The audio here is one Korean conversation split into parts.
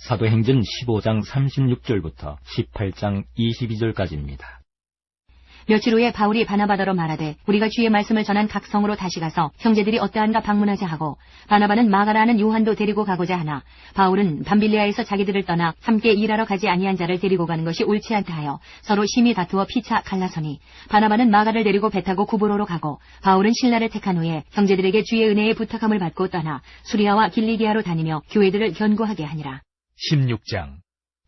사도행전 15장 36절부터 18장 22절까지입니다. 며칠 후에 바울이 바나바더러 말하되 우리가 주의 말씀을 전한 각 성으로 다시 가서 형제들이 어떠한가 방문하자 하고 바나바는 마가라는 요한도 데리고 가고자 하나 바울은 밤빌리아에서 자기들을 떠나 함께 일하러 가지 아니한 자를 데리고 가는 것이 옳지 않다 하여 서로 심히 다투어 피차 갈라서니 바나바는 마가를 데리고 배 타고 구브로로 가고 바울은 신라를 택한 후에 형제들에게 주의 은혜에 부탁함을 받고 떠나 수리아와 길리기아로 다니며 교회들을 견고하게 하니라. 16장.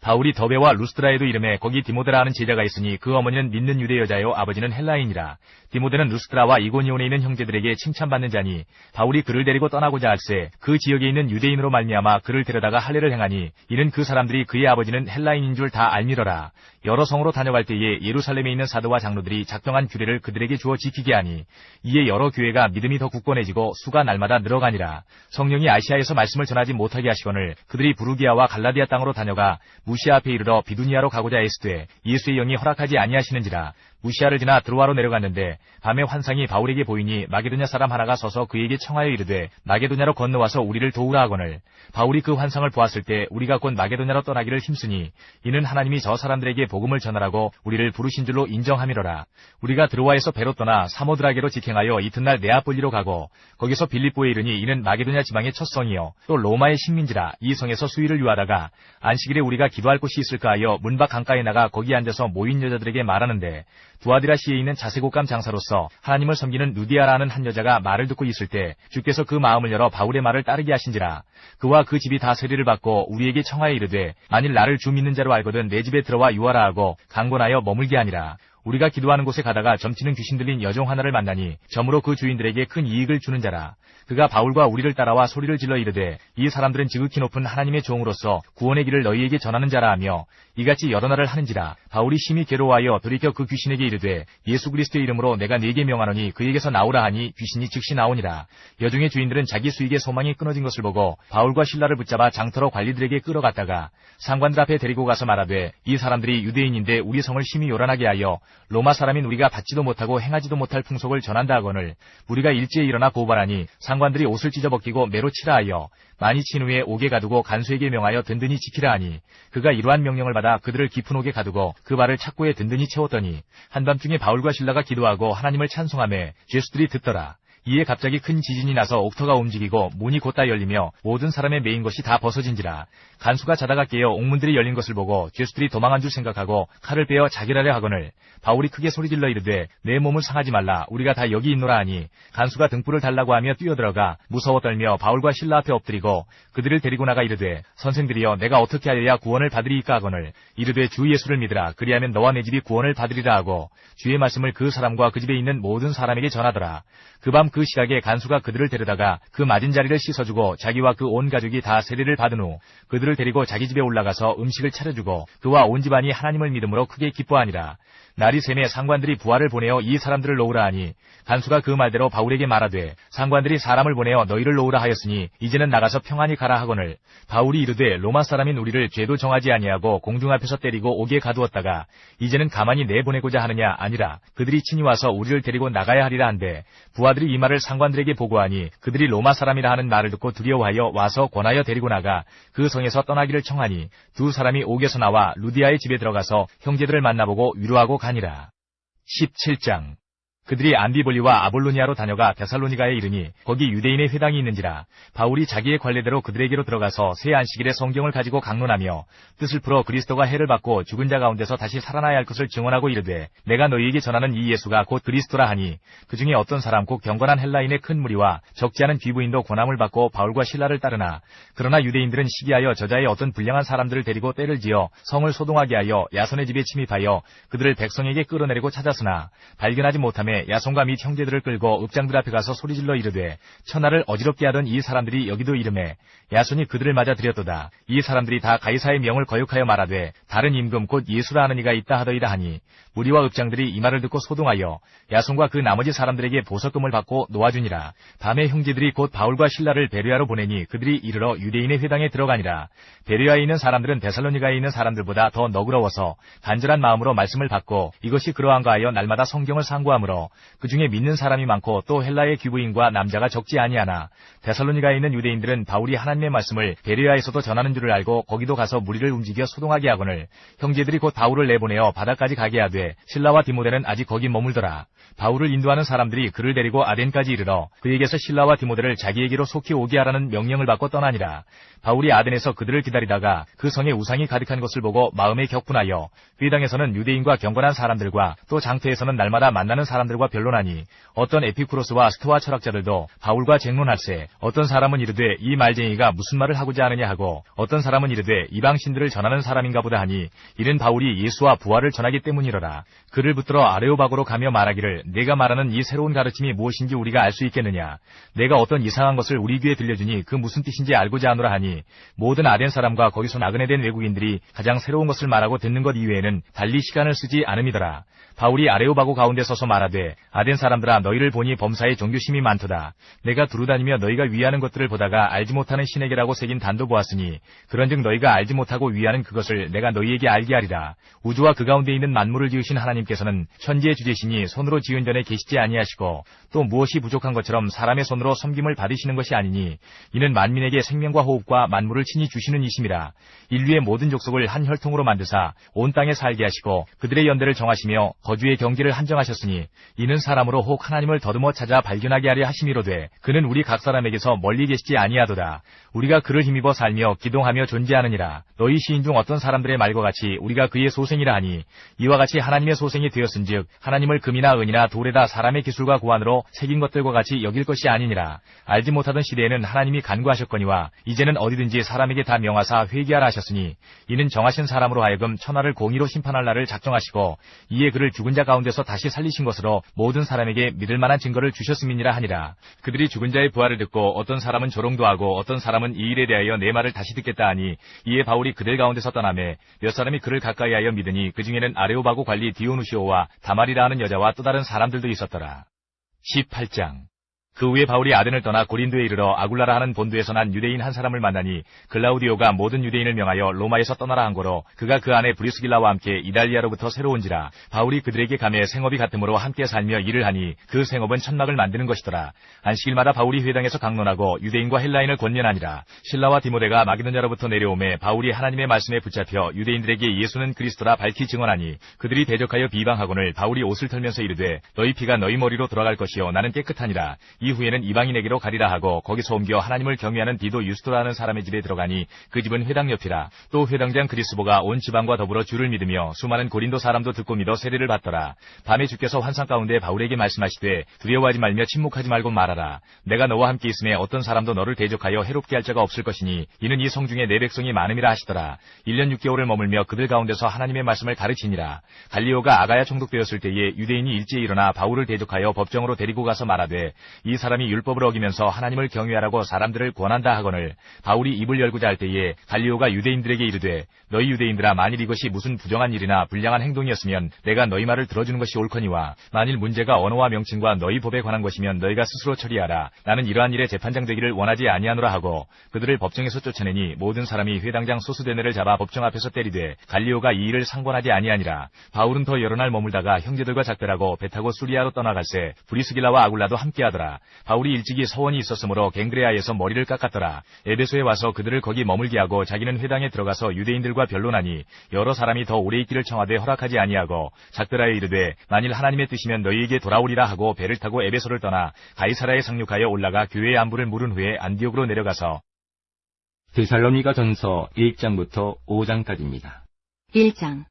바울이 더베와 루스드라에도 이름에 거기 디모데라 하는 제자가 있으니 그 어머니는 믿는 유대 여자요 아버지는 헬라인이라. 디모데는 루스드라와 이고니온에 있는 형제들에게 칭찬받는 자니 바울이 그를 데리고 떠나고자 할세 그 지역에 있는 유대인으로 말미암아 그를 데려다가 할례를 행하니 이는 그 사람들이 그의 아버지는 헬라인인 줄 다 알미러라. 여러 성으로 다녀갈 때에 예루살렘에 있는 사도와 장로들이 작정한 규례를 그들에게 주어 지키게 하니 이에 여러 교회가 믿음이 더 굳건해지고 수가 날마다 늘어가니라. 성령이 아시아에서 말씀을 전하지 못하게 하시거늘 그들이 부르기아와 갈라디아 땅으로 다녀가 무시아 앞에 이르러 비두니아로 가고자 했으되 예수의 영이 허락하지 아니하시는지라. 무시아를 지나 드로아로 내려갔는데 밤에 환상이 바울에게 보이니 마게도냐 사람 하나가 서서 그에게 청하여 이르되 마게도냐로 건너와서 우리를 도우라 하거늘 바울이 그 환상을 보았을 때 우리가 곧 마게도냐로 떠나기를 힘쓰니 이는 하나님이 저 사람들에게 복음을 전하라고 우리를 부르신 줄로 인정함이로라. 우리가 드로아에서 배로 떠나 사모드라게로 직행하여 이튿날 네아폴리로 가고 거기서 빌립보에 이르니 이는 마게도냐 지방의 첫 성이요 또 로마의 식민지라. 이 성에서 수일을 유하다가 안식일에 우리가 기도할 곳이 있을까 하여 문밖 강가에 나가 거기 앉아서 모인 여자들에게 말하는데 두아디라시에 있는 자세곶감 장사로서 하나님을 섬기는 루디아라는 한 여자가 말을 듣고 있을 때 주께서 그 마음을 열어 바울의 말을 따르게 하신지라. 그와 그 집이 다 세례를 받고 우리에게 청하여 이르되 만일 나를 주 믿는 자로 알거든 내 집에 들어와 유하라 하고 강권하여 머물게 하니라. 우리가 기도하는 곳에 가다가 점치는 귀신 들린 여종 하나를 만나니 점으로 그 주인들에게 큰 이익을 주는 자라. 그가 바울과 우리를 따라와 소리를 질러 이르되 이 사람들은 지극히 높은 하나님의 종으로서 구원의 길을 너희에게 전하는 자라 하며 이같이 여러 날을 하는지라. 바울이 심히 괴로워하여 돌이켜 그 귀신에게 이르되 예수 그리스도의 이름으로 내가 네게 명하노니 그에게서 나오라 하니 귀신이 즉시 나오니라. 여종의 주인들은 자기 수익의 소망이 끊어진 것을 보고 바울과 실라를 붙잡아 장터로 관리들에게 끌어갔다가 상관들 앞에 데리고 가서 말하되 이 사람들이 유대인인데 우리 성을 심히 요란하게 하여 로마 사람인 우리가 받지도 못하고 행하지도 못할 풍속을 전한다 하거늘 우리가 일제에 일어나 고발하니 상관들이 옷을 찢어벗기고 매로 치라 하여 많이 친 후에 옥에 가두고 간수에게 명하여 든든히 지키라 하니 그가 이러한 명령을 받아 그들을 깊은 옥에 가두고 그 발을 착고에 든든히 채웠더니 한밤중에 바울과 실라가 기도하고 하나님을 찬송하며 죄수들이 듣더라. 이에 갑자기 큰 지진이 나서 옥터가 움직이고 문이 곧다 열리며 모든 사람의 메인 것이 다 벗어진지라. 간수가 자다가 깨어 옥문들이 열린 것을 보고 죄수들이 도망한 줄 생각하고 칼을 빼어 자결하려 하거늘 바울이 크게 소리질러 이르되 내 몸을 상하지 말라 우리가 다 여기 있노라 하니 간수가 등불을 달라고 하며 뛰어들어가 무서워 떨며 바울과 실라 앞에 엎드리고 그들을 데리고 나가 이르되 선생들이여 내가 어떻게 하여야 구원을 받으리이까 하거늘 이르되 주 예수를 믿으라 그리하면 너와 내 집이 구원을 받으리라 하고 주의 말씀을 그 사람과 그 집에 있는 모든 사람에게 전하더라. 그 밤 그 시각에 간수가 그들을 데려다가 그 맞은 자리를 씻어주고 자기와 그 온 가족이 다 세례를 받은 후 그들을 데리고 자기 집에 올라가서 음식을 차려주고 그와 온 집안이 하나님을 믿음으로 크게 기뻐하니라. 날이 새매 상관들이 부하를 보내어 이 사람들을 놓으라 하니 간수가 그 말대로 바울에게 말하되 상관들이 사람을 보내어 너희를 놓으라 하였으니 이제는 나가서 평안히 가라 하거늘 바울이 이르되 로마 사람인 우리를 죄도 정하지 아니하고 공중 앞에서 때리고 옥에 가두었다가 이제는 가만히 내보내고자 하느냐 아니라 그들이 친히 와서 우리를 데리고 나가야 하리라 한데 부하들이 이 말을 상관들에게 보고하니 그들이 로마 사람이라 하는 말을 듣고 두려워하여 와서 권하여 데리고 나가 그 성에서 떠나기를 청하니 두 사람이 옥에서 나와 루디아의 집에 들어가서 형제들을 만나보고 위로하고 가니라. 17장. 그들이 안디볼리와 아볼로니아로 다녀가 데살로니가에 이르니 거기 유대인의 회당이 있는지라. 바울이 자기의 관례대로 그들에게로 들어가서 새 안식일에 성경을 가지고 강론하며 뜻을 풀어 그리스도가 해를 받고 죽은 자 가운데서 다시 살아나야 할 것을 증언하고 이르되 내가 너희에게 전하는 이 예수가 곧 그리스도라 하니 그 중에 어떤 사람 곧 경건한 헬라인의 큰 무리와 적지 않은 귀부인도 고난을 받고 바울과 실라를 따르나 그러나 유대인들은 시기하여 저자의 어떤 불량한 사람들을 데리고 때를 지어 성을 소동하게 하여 야손의 집에 침입하여 그들을 백성에게 끌어내리고 찾았으나 발견하지 못하며 야손과 및 형제들을 끌고 읍장들 앞에 가서 소리질러 이르되 천하를 어지럽게 하던 이 사람들이 여기도 이르매 야손이 그들을 맞아 들였도다. 이 사람들이 다 가이사의 명을 거역하여 말하되 다른 임금 곧 예수라 하는 이가 있다 하더이다 하니 무리와 읍장들이 이 말을 듣고 소동하여 야손과 그 나머지 사람들에게 보석금을 받고 놓아주니라. 밤에 형제들이 곧 바울과 실라를 베레아로 보내니 그들이 이르러 유대인의 회당에 들어가니라. 베레아에 있는 사람들은 데살로니가에 있는 사람들보다 더 너그러워서 간절한 마음으로 말씀을 받고 이것이 그러한가 하여 날마다 성경을 상고하므로 그 중에 믿는 사람이 많고 또 헬라의 귀부인과 남자가 적지 아니하나 데살로니가에 있는 유대인들은 바울이 하나님의 말씀을 베레아에서도 전하는 줄을 알고 거기도 가서 무리를 움직여 소동하게 하거늘 형제들이 곧 바울을 내보내어 바다까지 가게 하되 실라와 디모데는 아직 거기 머물더라. 바울을 인도하는 사람들이 그를 데리고 아덴까지 이르러 그에게서 실라와 디모데를 자기에게로 속히 오게 하라는 명령을 받고 떠나니라. 바울이 아덴에서 그들을 기다리다가 그 성에 우상이 가득한 것을 보고 마음에 격분하여 회당에서는 유대인과 경건한 사람들과 또 장터에서는 날마다 만나는 사람들과 변론하니 어떤 에피쿠로스와 스토아 철학자들도 바울과 쟁론할세 어떤 사람은 이르되 이 말쟁이가 무슨 말을 하고자 하느냐 하고 어떤 사람은 이르되 이방 신들을 전하는 사람인가 보다 하니 이는 바울이 예수와 부활을 전하기 때문이로라. 그를 붙들어 아레오바고로 가며 말하기를 내가 말하는 이 새로운 가르침이 무엇인지 우리가 알 수 있겠느냐. 내가 어떤 이상한 것을 우리 귀에 들려주니 그 무슨 뜻인지 알고자 하노라 하니 모든 아덴 사람과 거기서 나그네 된 외국인들이 가장 새로운 것을 말하고 듣는 것 이외에는 달리 시간을 쓰지 않음이더라. 바울이 아레오바고 가운데 서서 말하되 아덴 사람들아 너희를 보니 범사에 종교심이 많도다. 내가 두루다니며 너희가 위하는 것들을 보다가 알지 못하는 신에게라고 새긴 단도 보았으니 그런즉 너희가 알지 못하고 위하는 그것을 내가 너희에게 알게 하리라. 우주와 그 가운데 있는 만물을 지으신 하나님께서는 천지의 주제시니 손으로 지은 전에 계시지 아니하시고 또 무엇이 부족한 것처럼 사람의 손으로 섬김을 받으시는 것이 아니니 이는 만민에게 생명과 호흡과 만물을 친히 주시는 이심이라. 인류의 모든 족속을 한 혈통으로 만드사 온 땅에 살게 하시고 그들의 연대를 정하시며 거주의 경계를 한정하셨으니 이는 사람으로 혹 하나님을 더듬어 찾아 발견하게 하려 하심이로되 그는 우리 각 사람에게서 멀리 계시지 아니하도다. 우리가 그를 힘입어 살며 기동하며 존재하느니라. 너희 시인 중 어떤 사람들의 말과 같이 우리가 그의 소생이라 하니 이와 같이 하나님의 소생이 되었은즉 하나님을 금이나 은이나 돌에다 사람의 기술과 고안으로 새긴 것들과 같이 여길 것이 아니니라. 알지 못하던 시대에는 하나님이 간구하셨거니와 이제는 어디든지 사람에게 다 명하사 회개하라 하셨으니 이는 정하신 사람으로 하여금 천하를 공의로 심판할 날을 작정하시고 이에 그를 죽은 자 가운데서 다시 살리신 것으로 모든 사람에게 믿을 만한 증거를 주셨음이니라 하니라. 그들이 죽은 자의 부활을 듣고 어떤 사람은 조롱도 하고 어떤 사람은 이 일에 대하여 내 말을 다시 듣겠다 하니 이에 바울이 그들 가운데서 떠나매 몇 사람이 그를 가까이하여 믿으니 그 중에는 아레오바고 관리 디오누시오와 다말이라 하는 여자와 또 다른 사람들도 있었더라. 18장. 그 후에 바울이 아덴을 떠나 고린도에 이르러 아굴라라 하는 본도에서 난 유대인 한 사람을 만나니 글라우디오가 모든 유대인을 명하여 로마에서 떠나라 한 거로 그가 그 안에 브리스길라와 함께 이달리아로부터 새로 온지라. 바울이 그들에게 가매 생업이 같으므로 함께 살며 일을 하니 그 생업은 천막을 만드는 것이더라. 안식일마다 바울이 회당에서 강론하고 유대인과 헬라인을 권면하니라. 실라와 디모데가 마게도냐로부터 내려오매 바울이 하나님의 말씀에 붙잡혀 유대인들에게 예수는 그리스도라 밝히 증언하니 그들이 대적하여 비방하거늘 바울이 옷을 털면서 이르되 너희 피가 너희 머리로 돌아갈 것이요 나는 깨끗하니라. 이후에는 이방인에게로 가리라 하고 거기서 옮겨 하나님을 경외하는 디도 유스토라는 사람의 집에 들어가니 그 집은 회당 옆이라. 또 회당장 그리스보가 온 지방과 더불어 주를 믿으며 수많은 고린도 사람도 듣고 믿어 세례를 받더라. 밤에 주께서 환상 가운데 바울에게 말씀하시되 두려워하지 말며 침묵하지 말고 말하라. 내가 너와 함께 있음에 어떤 사람도 너를 대적하여 해롭게 할 자가 없을 것이니 이는 이 성중에 내 백성이 많음이라 하시더라. 1년 6개월을 머물며 그들 가운데서 하나님의 말씀을 가르치니라. 갈리오가 아가야 총독되었을 때에 유대인이 일제히 일어나 바울을 대적하여 법정으로 데리고 가서 말하되 이 사람이 율법을 어기면서 하나님을 경외하라고 사람들을 권한다 하거늘 바울이 입을 열고자 할 때에 갈리오가 유대인들에게 이르되 너희 유대인들아 만일 이것이 무슨 부정한 일이나 불량한 행동이었으면 내가 너희 말을 들어주는 것이 옳거니와 만일 문제가 언어와 명칭과 너희 법에 관한 것이면 너희가 스스로 처리하라. 나는 이러한 일에 재판장 되기를 원하지 아니하노라 하고 그들을 법정에서 쫓아내니 모든 사람이 회당장 소스데네를 잡아 법정 앞에서 때리되 갈리오가 이 일을 상관하지 아니하니라. 바울은 더 여러 날 머물다가 형제들과 작별하고 배 타고 수리아로 떠나갈새 브리스길라와 아굴라도 함께하더라. 바울이 일찍이 서원이 있었으므로 갱그레아에서 머리를 깎았더라. 에베소에 와서 그들을 거기 머물게 하고 자기는 회당에 들어가서 유대인들과 변론하니 여러 사람이 더 오래 있기를 청하되 허락하지 아니하고 작별하여 이르되 만일 하나님의 뜻이면 너희에게 돌아오리라 하고 배를 타고 에베소를 떠나 가이사라에 상륙하여 올라가 교회의 안부를 물은 후에 안디옥으로 내려가서 데살로니가 전서 1장부터 5장까지입니다. 1장.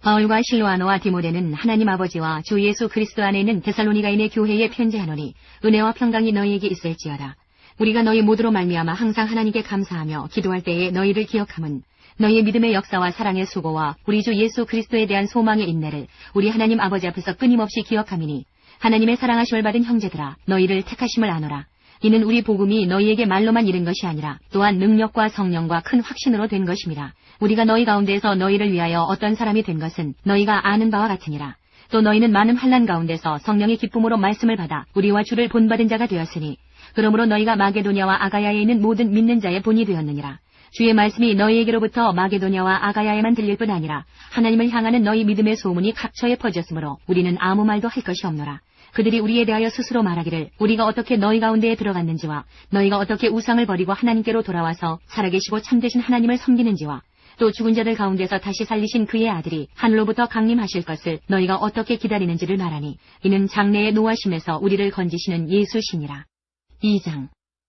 바울과 실로아노와 디모데는 하나님 아버지와 주 예수 그리스도 안에 있는 데살로니가인의 교회에 편지하노니 은혜와 평강이 너희에게 있을지어다. 우리가 너희 모두로 말미암아 항상 하나님께 감사하며 기도할 때에 너희를 기억함은 너희의 믿음의 역사와 사랑의 수고와 우리 주 예수 그리스도에 대한 소망의 인내를 우리 하나님 아버지 앞에서 끊임없이 기억함이니 하나님의 사랑하심을 받은 형제들아 너희를 택하심을 아노라. 이는 우리 복음이 너희에게 말로만 이른 것이 아니라 또한 능력과 성령과 큰 확신으로 된 것임이라. 우리가 너희 가운데서 너희를 위하여 어떤 사람이 된 것은 너희가 아는 바와 같으니라. 또 너희는 많은 환난 가운데서 성령의 기쁨으로 말씀을 받아 우리와 주를 본받은 자가 되었으니 그러므로 너희가 마게도냐와 아가야에 있는 모든 믿는 자의 본이 되었느니라. 주의 말씀이 너희에게로부터 마게도냐와 아가야에만 들릴 뿐 아니라 하나님을 향하는 너희 믿음의 소문이 각처에 퍼졌으므로 우리는 아무 말도 할 것이 없노라. 그들이 우리에 대하여 스스로 말하기를 우리가 어떻게 너희 가운데에 들어갔는지와 너희가 어떻게 우상을 버리고 하나님께로 돌아와서 살아계시고 참되신 하나님을 섬기는지와 또 죽은 자들 가운데서 다시 살리신 그의 아들이 하늘로부터 강림하실 것을 너희가 어떻게 기다리는지를 말하니 이는 장래의 노하심에서 우리를 건지시는 예수시니라. 2장.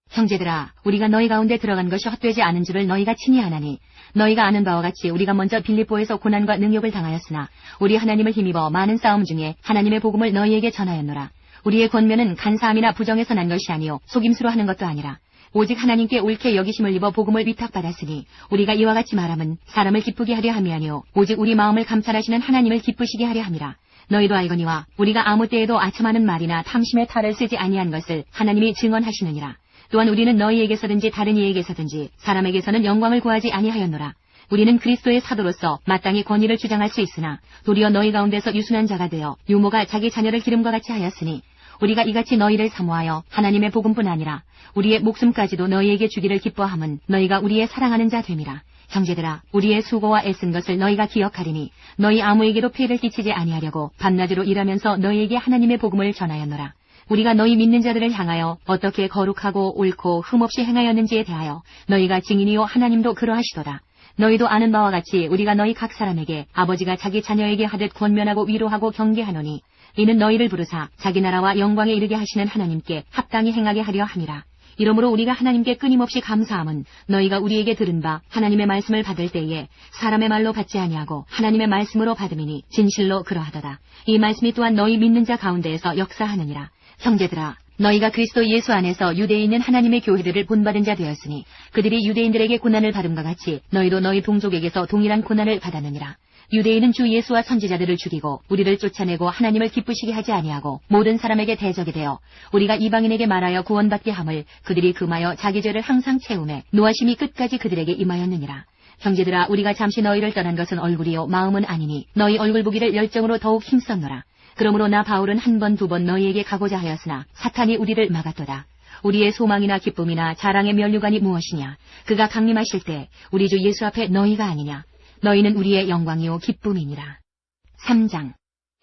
형제들아, 우리가 너희 가운데 들어간 것이 헛되지 않은 줄을 너희가 친히 아나니 너희가 아는 바와 같이 우리가 먼저 빌립보에서 고난과 능욕을 당하였으나 우리 하나님을 힘입어 많은 싸움 중에 하나님의 복음을 너희에게 전하였노라. 우리의 권면은 간사함이나 부정에서 난 것이 아니요 속임수로 하는 것도 아니라 오직 하나님께 옳게 여기심을 입어 복음을 위탁받았으니 우리가 이와 같이 말함은 사람을 기쁘게 하려 함이 아니요 오직 우리 마음을 감찰하시는 하나님을 기쁘시게 하려 함이라. 너희도 알거니와 우리가 아무 때에도 아첨하는 말이나 탐심의 탈을 쓰지 아니한 것을 하나님이 증언하시느니라. 또한 우리는 너희에게서든지 다른 이에게서든지 사람에게서는 영광을 구하지 아니하였노라. 우리는 그리스도의 사도로서 마땅히 권위를 주장할 수 있으나 도리어 너희 가운데서 유순한 자가 되어 유모가 자기 자녀를 기름과 같이 하였으니 우리가 이같이 너희를 사모하여 하나님의 복음뿐 아니라 우리의 목숨까지도 너희에게 주기를 기뻐함은 너희가 우리의 사랑하는 자 됨이라. 형제들아, 우리의 수고와 애쓴 것을 너희가 기억하리니 너희 아무에게도 폐를 끼치지 아니하려고 밤낮으로 일하면서 너희에게 하나님의 복음을 전하였노라. 우리가 너희 믿는 자들을 향하여 어떻게 거룩하고 옳고 흠없이 행하였는지에 대하여 너희가 증인이요 하나님도 그러하시도다. 너희도 아는 바와 같이 우리가 너희 각 사람에게 아버지가 자기 자녀에게 하듯 권면하고 위로하고 경계하노니 이는 너희를 부르사 자기 나라와 영광에 이르게 하시는 하나님께 합당히 행하게 하려 함이라. 이러므로 우리가 하나님께 끊임없이 감사함은 너희가 우리에게 들은 바 하나님의 말씀을 받을 때에 사람의 말로 받지 아니하고 하나님의 말씀으로 받음이니 진실로 그러하도다. 이 말씀이 또한 너희 믿는 자 가운데에서 역사하느니라. 형제들아, 너희가 그리스도 예수 안에서 유대에 있는 하나님의 교회들을 본받은 자 되었으니 그들이 유대인들에게 고난을 받음과 같이 너희도 너희 동족에게서 동일한 고난을 받았느니라. 유대인은 주 예수와 선지자들을 죽이고 우리를 쫓아내고 하나님을 기쁘시게 하지 아니하고 모든 사람에게 대적이 되어 우리가 이방인에게 말하여 구원받게 함을 그들이 금하여 자기 죄를 항상 채우매 노하심이 끝까지 그들에게 임하였느니라. 형제들아, 우리가 잠시 너희를 떠난 것은 얼굴이요 마음은 아니니 너희 얼굴 보기를 열정으로 더욱 힘썼노라. 그러므로 나 바울은 한 번 두 번 너희에게 가고자 하였으나 사탄이 우리를 막았도다. 우리의 소망이나 기쁨이나 자랑의 면류관이 무엇이냐? 그가 강림하실 때 우리 주 예수 앞에 너희가 아니냐? 너희는 우리의 영광이요 기쁨이니라. 3장.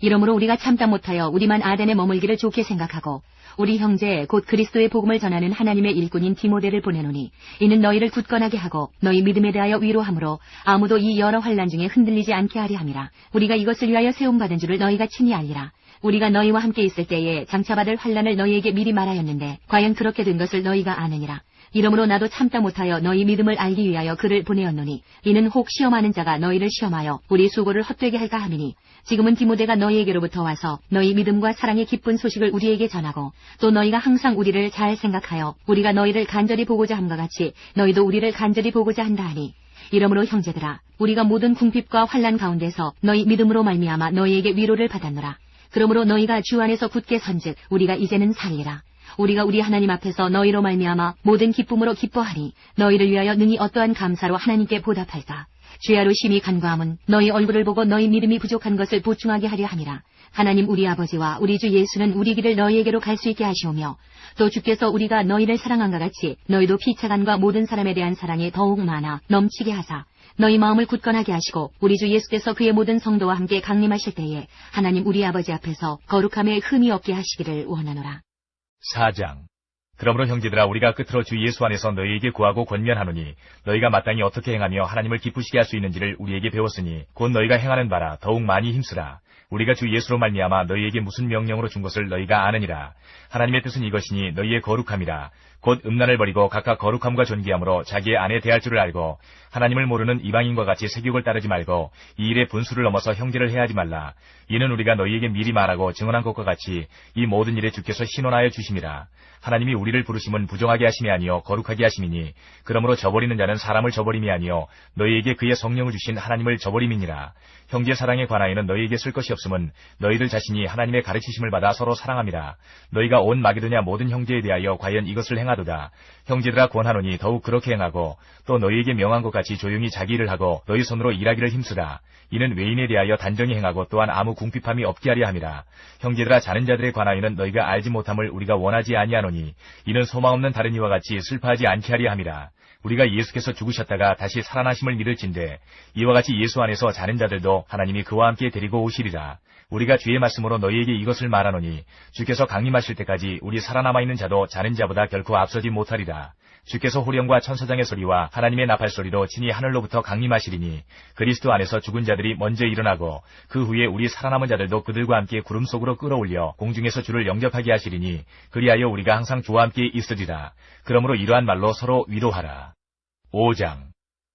이러므로 우리가 참다 못하여 우리만 아덴에 머물기를 좋게 생각하고 우리 형제 곧 그리스도의 복음을 전하는 하나님의 일꾼인 디모데를 보내노니 이는 너희를 굳건하게 하고 너희 믿음에 대하여 위로함으로 아무도 이 여러 환난 중에 흔들리지 않게 하려 함이라. 우리가 이것을 위하여 세움받은 줄을 너희가 친히 알리라. 우리가 너희와 함께 있을 때에 장차 받을 환난을 너희에게 미리 말하였는데 과연 그렇게 된 것을 너희가 아느니라. 이러므로 나도 참다 못하여 너희 믿음을 알기 위하여 그를 보내었노니 이는 혹 시험하는 자가 너희를 시험하여 우리 수고를 헛되게 할까 함이니 지금은 디모데가 너희에게로부터 와서 너희 믿음과 사랑의 기쁜 소식을 우리에게 전하고 또 너희가 항상 우리를 잘 생각하여 우리가 너희를 간절히 보고자 함과 같이 너희도 우리를 간절히 보고자 한다 하니 이러므로 형제들아, 우리가 모든 궁핍과 환난 가운데서 너희 믿음으로 말미암아 너희에게 위로를 받았노라. 그러므로 너희가 주 안에서 굳게 선즉 우리가 이제는 살리라. 우리가 우리 하나님 앞에서 너희로 말미암아 모든 기쁨으로 기뻐하니 너희를 위하여 능히 어떠한 감사로 하나님께 보답할까. 주야로 심히 간구함은 너희 얼굴을 보고 너희 믿음이 부족한 것을 보충하게 하려 함이라. 하나님 우리 아버지와 우리 주 예수는 우리 길을 너희에게로 갈 수 있게 하시오며 또 주께서 우리가 너희를 사랑한과 같이 너희도 피차간과 모든 사람에 대한 사랑이 더욱 많아 넘치게 하사 너희 마음을 굳건하게 하시고 우리 주 예수께서 그의 모든 성도와 함께 강림하실 때에 하나님 우리 아버지 앞에서 거룩함에 흠이 없게 하시기를 원하노라. 4장. 그러므로 형제들아, 우리가 끝으로 주 예수 안에서 너희에게 구하고 권면하노니 너희가 마땅히 어떻게 행하며 하나님을 기쁘시게 할 수 있는지를 우리에게 배웠으니 곧 너희가 행하는 바라 더욱 많이 힘쓰라. 우리가 주 예수로 말미암아 너희에게 무슨 명령으로 준 것을 너희가 아느니라. 하나님의 뜻은 이것이니 너희의 거룩함이라. 곧 음란을 버리고 각각 거룩함과 존귀함으로 자기의 아내 대할 줄을 알고 하나님을 모르는 이방인과 같이 세욕을 따르지 말고 이 일의 분수를 넘어서 형제를 해하지 말라. 이는 우리가 너희에게 미리 말하고 증언한 것과 같이 이 모든 일에 주께서 신원하여 주심이라. 하나님이 우리를 부르심은 부정하게 하심이 아니요 거룩하게 하심이니 그러므로 저버리는 자는 사람을 저버림이 아니요 너희에게 그의 성령을 주신 하나님을 저버림이니라. 형제 사랑에 관하여는 너희에게 쓸 것이 없음은 너희들 자신이 하나님의 가르치심을 받아 서로 사랑함이라. 너희가 온 마게도냐 모든 형제에 대하여 과연 이것을 행하도다. 형제들아 권하노니 더욱 그렇게 행하고 또 너희에게 명한 것 같이 조용히 자기 일을 하고 너희 손으로 일하기를 힘쓰라. 이는 외인에 대하여 단정히 행하고 또한 아무 궁핍함이 없게 하려 함이라. 형제들아 자는 자들에 관하여는 너희가 알지 못함을 우리가 원하지 아니하노니 이는 소망 없는 다른 이와 같이 슬퍼하지 않게 하려 함이라. 우리가 예수께서 죽으셨다가 다시 살아나심을 믿을진대 이와 같이 예수 안에서 자는 자들도 하나님이 그와 함께 데리고 오시리라. 우리가 주의 말씀으로 너희에게 이것을 말하노니 주께서 강림하실 때까지 우리 살아남아 있는 자도 자는 자보다 결코 앞서지 못하리라. 주께서 호령과 천사장의 소리와 하나님의 나팔 소리로 친히 하늘로부터 강림하시리니 그리스도 안에서 죽은 자들이 먼저 일어나고 그 후에 우리 살아남은 자들도 그들과 함께 구름 속으로 끌어올려 공중에서 주를 영접하게 하시리니 그리하여 우리가 항상 주와 함께 있으리라. 그러므로 이러한 말로 서로 위로하라. 5장.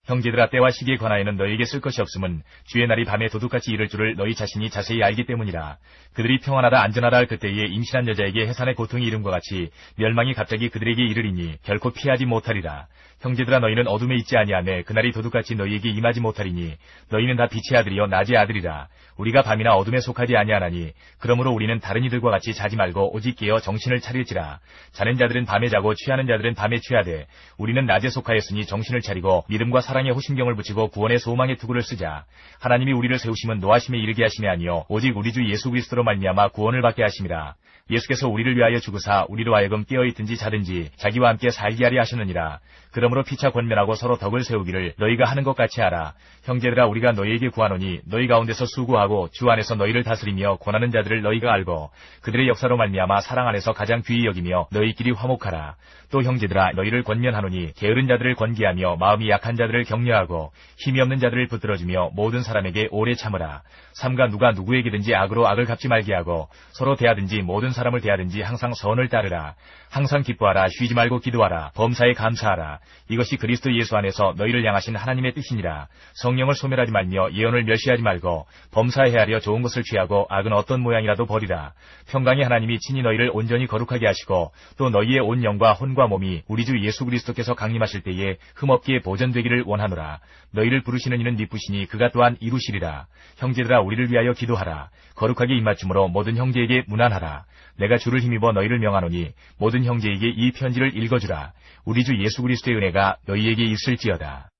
형제들아, 때와 시기에 관하여는 너희에게 쓸 것이 없음은 주의 날이 밤에 도둑같이 이를 줄을 너희 자신이 자세히 알기 때문이라. 그들이 평안하다 안전하다 할 그때에 임신한 여자에게 해산의 고통이 이름과 같이 멸망이 갑자기 그들에게 이르리니 결코 피하지 못하리라. 형제들아, 너희는 어둠에 있지 아니하매 그날이 도둑같이 너희에게 임하지 못하리니 너희는 다 빛의 아들이요 낮의 아들이라. 우리가 밤이나 어둠에 속하지 아니하나니 그러므로 우리는 다른 이들과 같이 자지 말고 오직 깨어 정신을 차릴지라. 자는 자들은 밤에 자고 취하는 자들은 밤에 취하되 우리는 낮에 속하였으니 정신을 차리고 믿음과 사랑의 호심경을 붙이고 구원의 소망의 투구를 쓰자. 하나님이 우리를 세우심은 노하심에 이르게 하심이 아니요 오직 우리 주 예수 그리스도로 말미암아 구원을 받게 하심이라. 예수께서 우리를 위하여 죽으사 우리로 하여금 깨어있든지 자든지 자기와 함께 살게 하려 하셨느니라. 그러므로 피차 권면하고 서로 덕을 세우기를 너희가 하는 것 같이 하라. 형제들아, 우리가 너희에게 구하노니 너희 가운데서 수고하고 주 안에서 너희를 다스리며 권하는 자들을 너희가 알고 그들의 역사로 말미암아 사랑 안에서 가장 귀히 여기며 너희끼리 화목하라. 또 형제들아, 너희를 권면하노니 게으른 자들을 권기하며 마음이 약한 자들을 격려하고 힘이 없는 자들을 붙들어주며 모든 사람에게 오래 참으라. 삼가 누가 누구에게든지 악으로 악을 갚지 말게 하고 서로 대하든지 모든 사람을 대하든지 항상 선을 따르라. 항상 기뻐하라. 쉬지 말고 기도하라. 범사에 감사하라. 이것이 그리스도 예수 안에서 너희를 향하신 하나님의 뜻이니라. 성령을 소멸하지 말며 예언을 멸시하지 말고 범사에 헤아려 좋은 것을 취하고 악은 어떤 모양이라도 버리라. 평강의 하나님이 친히 너희를 온전히 거룩하게 하시고 또 너희의 온 영과 혼과 몸이 우리 주 예수 그리스도께서 강림하실 때에 흠없게 보존되기를 원하노라. 너희를 부르시는 이는 미쁘시니 그가 또한 이루시리라. 형제들아, 우리를 위하여 기도하라. 거룩하게 입맞춤으로 모든 형제에게 문안하라. 내가 주를 힘입어 너희를 명하노니 모든 형제에게 이 편지를 읽어주라. 우리 주 예수 그리스도의 은혜가 너희에게 있을지어다.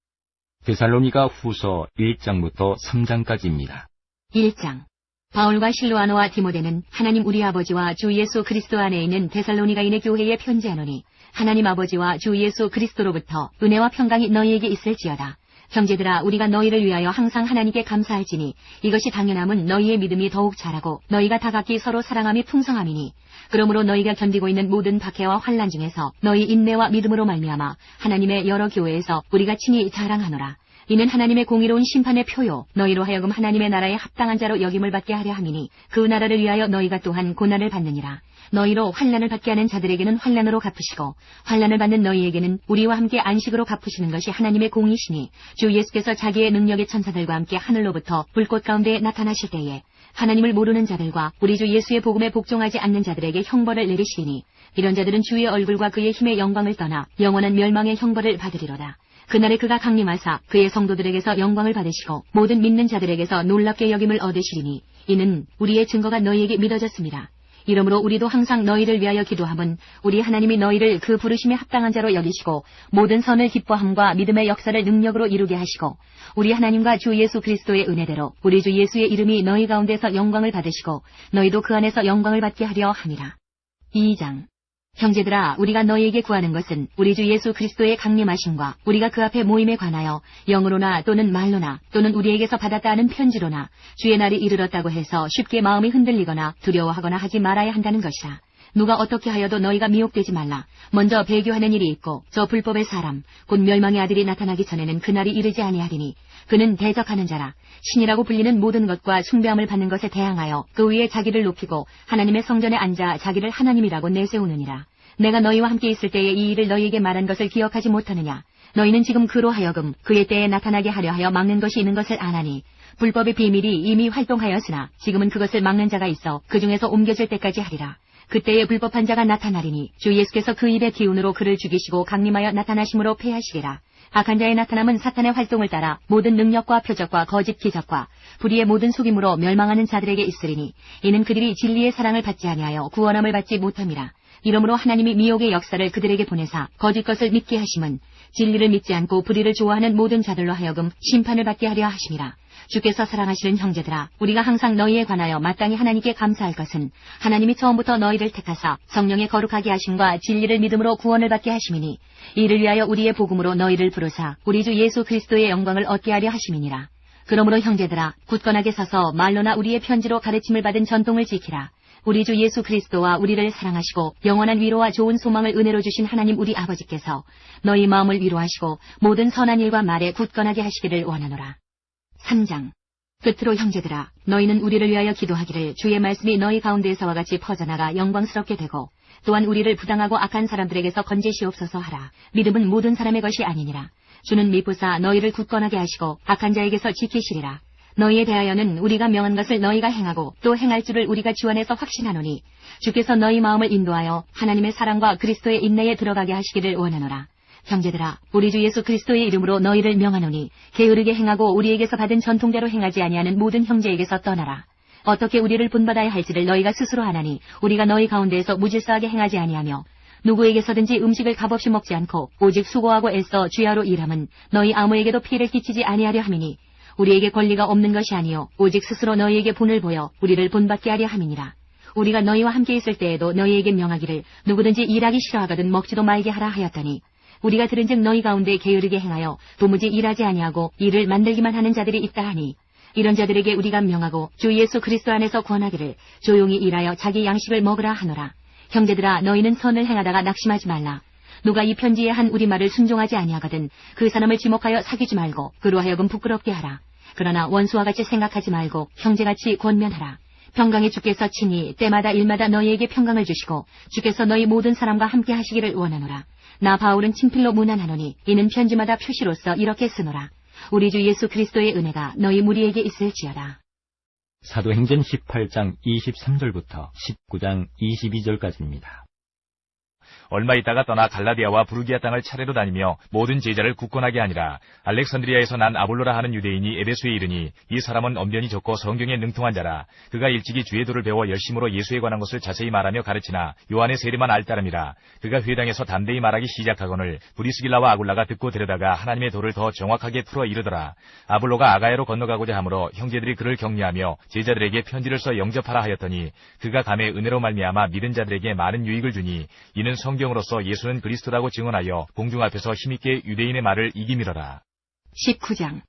데살로니가 후서 1장부터 3장까지입니다. 1장. 바울과 실로아노와 디모데는 하나님 우리 아버지와 주 예수 그리스도 안에 있는 데살로니가인의 교회에 편지하노니 하나님 아버지와 주 예수 그리스도로부터 은혜와 평강이 너희에게 있을지어다. 형제들아, 우리가 너희를 위하여 항상 하나님께 감사할지니 이것이 당연함은 너희의 믿음이 더욱 자라고 너희가 다 각기 서로 사랑함이 풍성함이니 그러므로 너희가 견디고 있는 모든 박해와 환난 중에서 너희 인내와 믿음으로 말미암아 하나님의 여러 교회에서 우리가 친히 자랑하노라. 이는 하나님의 공의로운 심판의 표요 너희로 하여금 하나님의 나라에 합당한 자로 여김을 받게 하려 함이니 그 나라를 위하여 너희가 또한 고난을 받느니라. 너희로 환난을 받게 하는 자들에게는 환난으로 갚으시고 환난을 받는 너희에게는 우리와 함께 안식으로 갚으시는 것이 하나님의 공이시니 주 예수께서 자기의 능력의 천사들과 함께 하늘로부터 불꽃 가운데 나타나실 때에 하나님을 모르는 자들과 우리 주 예수의 복음에 복종하지 않는 자들에게 형벌을 내리시리니 이런 자들은 주의 얼굴과 그의 힘의 영광을 떠나 영원한 멸망의 형벌을 받으리로다. 그날에 그가 강림하사 그의 성도들에게서 영광을 받으시고 모든 믿는 자들에게서 놀랍게 여김을 얻으시리니 이는 우리의 증거가 너희에게 믿어졌습니다. 이러므로 우리도 항상 너희를 위하여 기도함은 우리 하나님이 너희를 그 부르심에 합당한 자로 여기시고 모든 선을 기뻐함과 믿음의 역사를 능력으로 이루게 하시고 우리 하나님과 주 예수 그리스도의 은혜대로 우리 주 예수의 이름이 너희 가운데서 영광을 받으시고 너희도 그 안에서 영광을 받게 하려 함이라. 2장. 형제들아, 우리가 너희에게 구하는 것은 우리 주 예수 그리스도의 강림하심과 우리가 그 앞에 모임에 관하여 영으로나 또는 말로나 또는 우리에게서 받았다 하는 편지로나 주의 날이 이르렀다고 해서 쉽게 마음이 흔들리거나 두려워하거나 하지 말아야 한다는 것이라. 누가 어떻게 하여도 너희가 미혹되지 말라. 먼저 배교하는 일이 있고 저 불법의 사람 곧 멸망의 아들이 나타나기 전에는 그날이 이르지 아니하리니 그는 대적하는 자라. 신이라고 불리는 모든 것과 숭배함을 받는 것에 대항하여 그 위에 자기를 높이고 하나님의 성전에 앉아 자기를 하나님이라고 내세우느니라. 내가 너희와 함께 있을 때에 이 일을 너희에게 말한 것을 기억하지 못하느냐. 너희는 지금 그로 하여금 그의 때에 나타나게 하려 하여 막는 것이 있는 것을 아나니 불법의 비밀이 이미 활동하였으나 지금은 그것을 막는 자가 있어 그 중에서 옮겨질 때까지 하리라. 그때에 불법한 자가 나타나리니 주 예수께서 그 입의 기운으로 그를 죽이시고 강림하여 나타나심으로 패하시리라. 악한 자의 나타남은 사탄의 활동을 따라 모든 능력과 표적과 거짓 기적과 불의의 모든 속임으로 멸망하는 자들에게 있으리니 이는 그들이 진리의 사랑을 받지 아니하여 구원함을 받지 못함이라. 이러므로 하나님이 미혹의 역사를 그들에게 보내사 거짓 것을 믿게 하심은 진리를 믿지 않고 불의를 좋아하는 모든 자들로 하여금 심판을 받게 하려 하심이라. 주께서 사랑하시는 형제들아, 우리가 항상 너희에 관하여 마땅히 하나님께 감사할 것은 하나님이 처음부터 너희를 택하사 성령의 거룩하게 하심과 진리를 믿음으로 구원을 받게 하심이니, 이를 위하여 우리의 복음으로 너희를 부르사 우리 주 예수 그리스도의 영광을 얻게 하려 하심이니라. 그러므로 형제들아, 굳건하게 서서 말로나 우리의 편지로 가르침을 받은 전통을 지키라. 우리 주 예수 그리스도와 우리를 사랑하시고 영원한 위로와 좋은 소망을 은혜로 주신 하나님 우리 아버지께서 너희 마음을 위로하시고 모든 선한 일과 말에 굳건하게 하시기를 원하노라. 3장. 끝으로 형제들아, 너희는 우리를 위하여 기도하기를 주의 말씀이 너희 가운데에서와 같이 퍼져나가 영광스럽게 되고 또한 우리를 부당하고 악한 사람들에게서 건지시옵소서 하라. 믿음은 모든 사람의 것이 아니니라. 주는 미쁘사 너희를 굳건하게 하시고 악한 자에게서 지키시리라. 너희에 대하여는 우리가 명한 것을 너희가 행하고 또 행할 줄을 우리가 주안에서 확신하노니 주께서 너희 마음을 인도하여 하나님의 사랑과 그리스도의 인내에 들어가게 하시기를 원하노라. 형제들아, 우리 주 예수 그리스도의 이름으로 너희를 명하노니 게으르게 행하고 우리에게서 받은 전통대로 행하지 아니하는 모든 형제에게서 떠나라. 어떻게 우리를 본받아야 할지를 너희가 스스로 하나니 우리가 너희 가운데에서 무질서하게 행하지 아니하며 누구에게서든지 음식을 값없이 먹지 않고 오직 수고하고 애써 주야로 일함은 너희 아무에게도 피해를 끼치지 아니하려 함이니 우리에게 권리가 없는 것이 아니요 오직 스스로 너희에게 본을 보여 우리를 본받게 하려 함이니라. 우리가 너희와 함께 있을 때에도 너희에게 명하기를 누구든지 일하기 싫어하거든 먹지도 말게 하라 하였더니 우리가 들은즉 너희 가운데 게으르게 행하여 도무지 일하지 아니하고 일을 만들기만 하는 자들이 있다 하니 이런 자들에게 우리가 명하고 주 예수 그리스도 안에서 권하기를 조용히 일하여 자기 양식을 먹으라 하노라. 형제들아, 너희는 선을 행하다가 낙심하지 말라. 누가 이 편지에 한 우리 말을 순종하지 아니하거든 그 사람을 지목하여 사귀지 말고 그로 하여금 부끄럽게 하라. 그러나 원수와 같이 생각하지 말고 형제같이 권면하라. 평강의 주께서 친히 때마다 일마다 너희에게 평강을 주시고 주께서 너희 모든 사람과 함께 하시기를 원하노라. 나 바울은 친필로 문안하노니 이는 편지마다 표시로서 이렇게 쓰노라. 우리 주 예수 그리스도의 은혜가 너희 무리에게 있을지어다. 사도행전 18장 23절부터 19장 22절까지입니다. 얼마 있다가 떠나 갈라디아와 부르기아 땅을 차례로 다니며 모든 제자를 굳건하게 하니라. 알렉산드리아에서 난 아볼로라 하는 유대인이 에베소에 이르니 이 사람은 언변이 좋고 성경에 능통한 자라. 그가 일찍이 주의 도를 배워 열심으로 예수에 관한 것을 자세히 말하며 가르치나 요한의 세례만 알 따름이라. 그가 회당에서 담대히 말하기 시작하거늘 브리스길라와 아굴라가 듣고 들여다가 하나님의 도를 더 정확하게 풀어 이르더라. 아볼로가 아가야로 건너가고자 하므로 형제들이 그를 격려하며 제자들에게 편지를 써 영접하라 하였더니 그가 감에 은혜로 말미암아 믿은 자들에게 많은 유익을 주니 이는 성경으로서 예수는 그리스도라고 증언하여 공중 앞에서 힘있게 유대인의 말을 이기밀어라. 19장.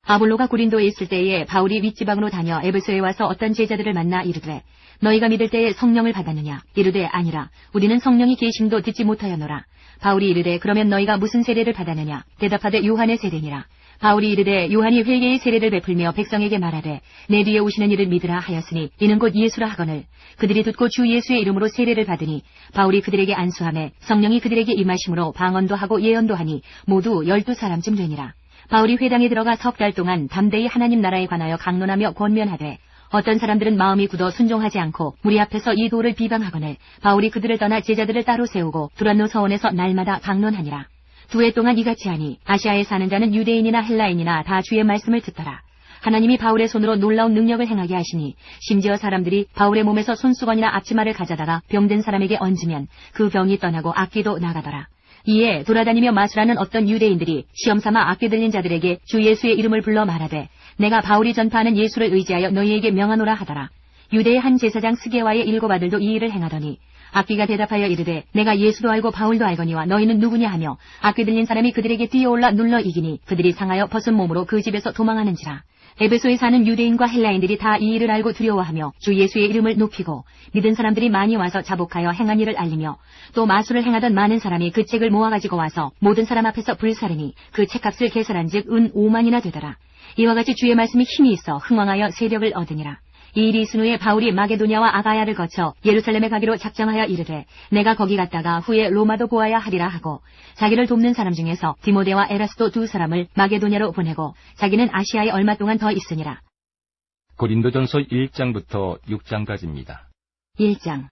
아볼로가 고린도에 있을 때에 바울이 윗지방으로 다녀 에베소에 와서 어떤 제자들을 만나 이르되 너희가 믿을 때에 성령을 받았느냐? 이르되 아니라 우리는 성령이 계심도 듣지 못하였노라. 바울이 이르되 그러면 너희가 무슨 세례를 받았느냐? 대답하되 요한의 세례니라. 바울이 이르되 요한이 회개의 세례를 베풀며 백성에게 말하되 내 뒤에 오시는 이를 믿으라 하였으니 이는 곧 예수라 하거늘 그들이 듣고 주 예수의 이름으로 세례를 받으니 바울이 그들에게 안수하매 성령이 그들에게 임하심으로 방언도 하고 예언도 하니 모두 12사람쯤 되니라. 바울이 회당에 들어가 석 달 동안 담대히 하나님 나라에 관하여 강론하며 권면하되 어떤 사람들은 마음이 굳어 순종하지 않고 무리 앞에서 이 도를 비방하거늘 바울이 그들을 떠나 제자들을 따로 세우고 두란노 서원에서 날마다 강론하니라. 2해 동안 이같이 하니 아시아에 사는 자는 유대인이나 헬라인이나 다 주의 말씀을 듣더라. 하나님이 바울의 손으로 놀라운 능력을 행하게 하시니 심지어 사람들이 바울의 몸에서 손수건이나 앞치마를 가져다가 병든 사람에게 얹으면 그 병이 떠나고 악귀도 나가더라. 이에 돌아다니며 마술하는 어떤 유대인들이 시험삼아 악귀 들린 자들에게 주 예수의 이름을 불러 말하되 내가 바울이 전파하는 예수를 의지하여 너희에게 명하노라 하더라. 유대의 한 제사장 스게와의 7 아들도 이 일을 행하더니 악귀가 대답하여 이르되 내가 예수도 알고 바울도 알거니와 너희는 누구냐 하며 악귀 들린 사람이 그들에게 뛰어올라 눌러 이기니 그들이 상하여 벗은 몸으로 그 집에서 도망하는지라. 에베소에 사는 유대인과 헬라인들이 다 이 일을 알고 두려워하며 주 예수의 이름을 높이고 믿은 사람들이 많이 와서 자복하여 행한 일을 알리며 또 마술을 행하던 많은 사람이 그 책을 모아가지고 와서 모든 사람 앞에서 불사르니 그 책값을 계산한즉 은 5만이나 되더라. 이와 같이 주의 말씀이 힘이 있어 흥왕하여 세력을 얻으니라. 이 일이 있은 후에 바울이 마게도냐와 아가야를 거쳐 예루살렘에 가기로 작정하여 이르되 내가 거기 갔다가 후에 로마도 보아야 하리라 하고 자기를 돕는 사람 중에서 디모데와 에라스도 2 사람을 마게도냐로 보내고 자기는 아시아에 얼마 동안 더 있으니라. 고린도전서 1장부터 6장까지입니다. 1장.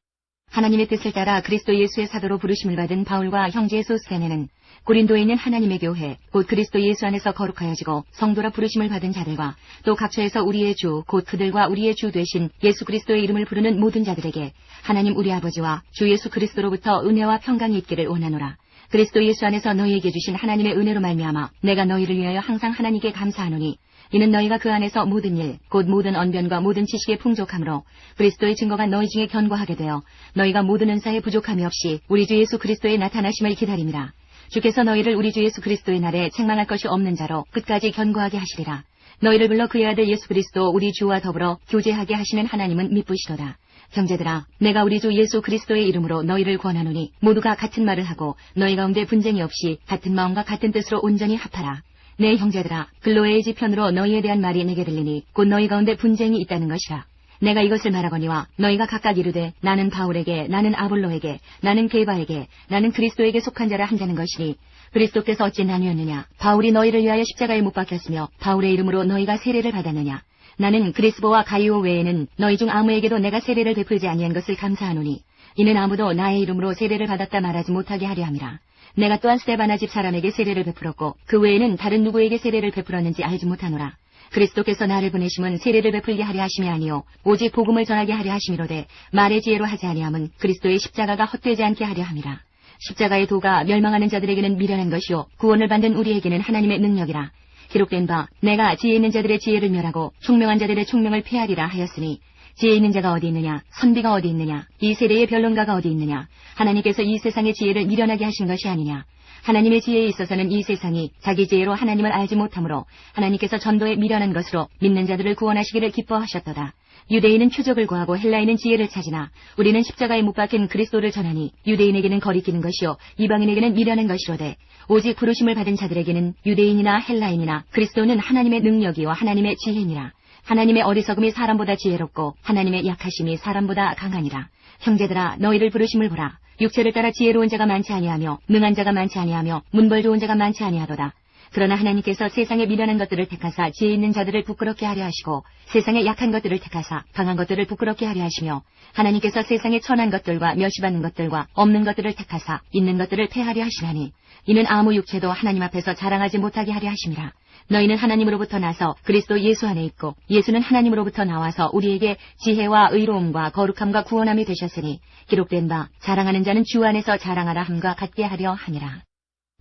하나님의 뜻을 따라 그리스도 예수의 사도로 부르심을 받은 바울과 형제 소스데네는 고린도에 있는 하나님의 교회 곧 그리스도 예수 안에서 거룩하여지고 성도라 부르심을 받은 자들과 또 각처에서 우리의 주 곧 그들과 우리의 주 되신 예수 그리스도의 이름을 부르는 모든 자들에게 하나님 우리 아버지와 주 예수 그리스도로부터 은혜와 평강이 있기를 원하노라. 그리스도 예수 안에서 너희에게 주신 하나님의 은혜로 말미암아 내가 너희를 위하여 항상 하나님께 감사하노니 이는 너희가 그 안에서 모든 일 곧 모든 언변과 모든 지식에 풍족함으로 그리스도의 증거가 너희 중에 견고하게 되어 너희가 모든 은사에 부족함이 없이 우리 주 예수 그리스도의 나타나심을 기다림이라. 주께서 너희를 우리 주 예수 그리스도의 날에 책망할 것이 없는 자로 끝까지 견고하게 하시리라. 너희를 불러 그의 아들 예수 그리스도 우리 주와 더불어 교제하게 하시는 하나님은 미쁘시도다. 형제들아, 내가 우리 주 예수 그리스도의 이름으로 너희를 권하노니 모두가 같은 말을 하고 너희 가운데 분쟁이 없이 같은 마음과 같은 뜻으로 온전히 합하라. 내 형제들아, 글로에의 지편으로 너희에 대한 말이 내게 들리니 곧 너희 가운데 분쟁이 있다는 것이라. 내가 이것을 말하거니와 너희가 각각 이르되 나는 바울에게, 나는 아볼로에게, 나는 게바에게, 나는 그리스도에게 속한 자라 한다는 것이니 그리스도께서 어찌 나뉘었느냐? 바울이 너희를 위하여 십자가에 못 박혔으며 바울의 이름으로 너희가 세례를 받았느냐? 나는 그리스보와 가이오 외에는 너희 중 아무에게도 내가 세례를 베풀지 아니한 것을 감사하노니 이는 아무도 나의 이름으로 세례를 받았다 말하지 못하게 하려 함이라. 내가 또한 스데바나 집 사람에게 세례를 베풀었고 그 외에는 다른 누구에게 세례를 베풀었는지 알지 못하노라. 그리스도께서 나를 보내심은 세례를 베풀게 하려 하심이 아니요 오직 복음을 전하게 하려 하심이로되 말의 지혜로 하지 아니함은 그리스도의 십자가가 헛되지 않게 하려 함이라. 십자가의 도가 멸망하는 자들에게는 미련한 것이요 구원을 받는 우리에게는 하나님의 능력이라. 기록된 바 내가 지혜 있는 자들의 지혜를 멸하고 총명한 자들의 총명을 폐하리라 하였으니 지혜 있는 자가 어디 있느냐? 선비가 어디 있느냐? 이 세대의 변론가가 어디 있느냐? 하나님께서 이 세상의 지혜를 미련하게 하신 것이 아니냐? 하나님의 지혜에 있어서는 이 세상이 자기 지혜로 하나님을 알지 못하므로 하나님께서 전도에 미련한 것으로 믿는 자들을 구원하시기를 기뻐하셨도다. 유대인은 표적을 구하고 헬라인은 지혜를 찾으나 우리는 십자가에 못 박힌 그리스도를 전하니 유대인에게는 거리끼는 것이요 이방인에게는 미련한 것이로되 오직 부르심을 받은 자들에게는 유대인이나 헬라인이나 그리스도는 하나님의 능력이요 하나님의 지혜니라. 하나님의 어리석음이 사람보다 지혜롭고 하나님의 약하심이 사람보다 강하니라. 형제들아, 너희를 부르심을 보라. 육체를 따라 지혜로운 자가 많지 아니하며 능한 자가 많지 아니하며 문벌 좋은 자가 많지 아니하도다. 그러나 하나님께서 세상에 미련한 것들을 택하사 지혜 있는 자들을 부끄럽게 하려 하시고 세상에 약한 것들을 택하사 강한 것들을 부끄럽게 하려 하시며 하나님께서 세상에 천한 것들과 멸시받는 것들과 없는 것들을 택하사 있는 것들을 폐하려 하시나니 이는 아무 육체도 하나님 앞에서 자랑하지 못하게 하려 하심이라. 너희는 하나님으로부터 나서 그리스도 예수 안에 있고 예수는 하나님으로부터 나와서 우리에게 지혜와 의로움과 거룩함과 구원함이 되셨으니 기록된 바 자랑하는 자는 주 안에서 자랑하라 함과 같게 하려 하니라.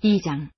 2장.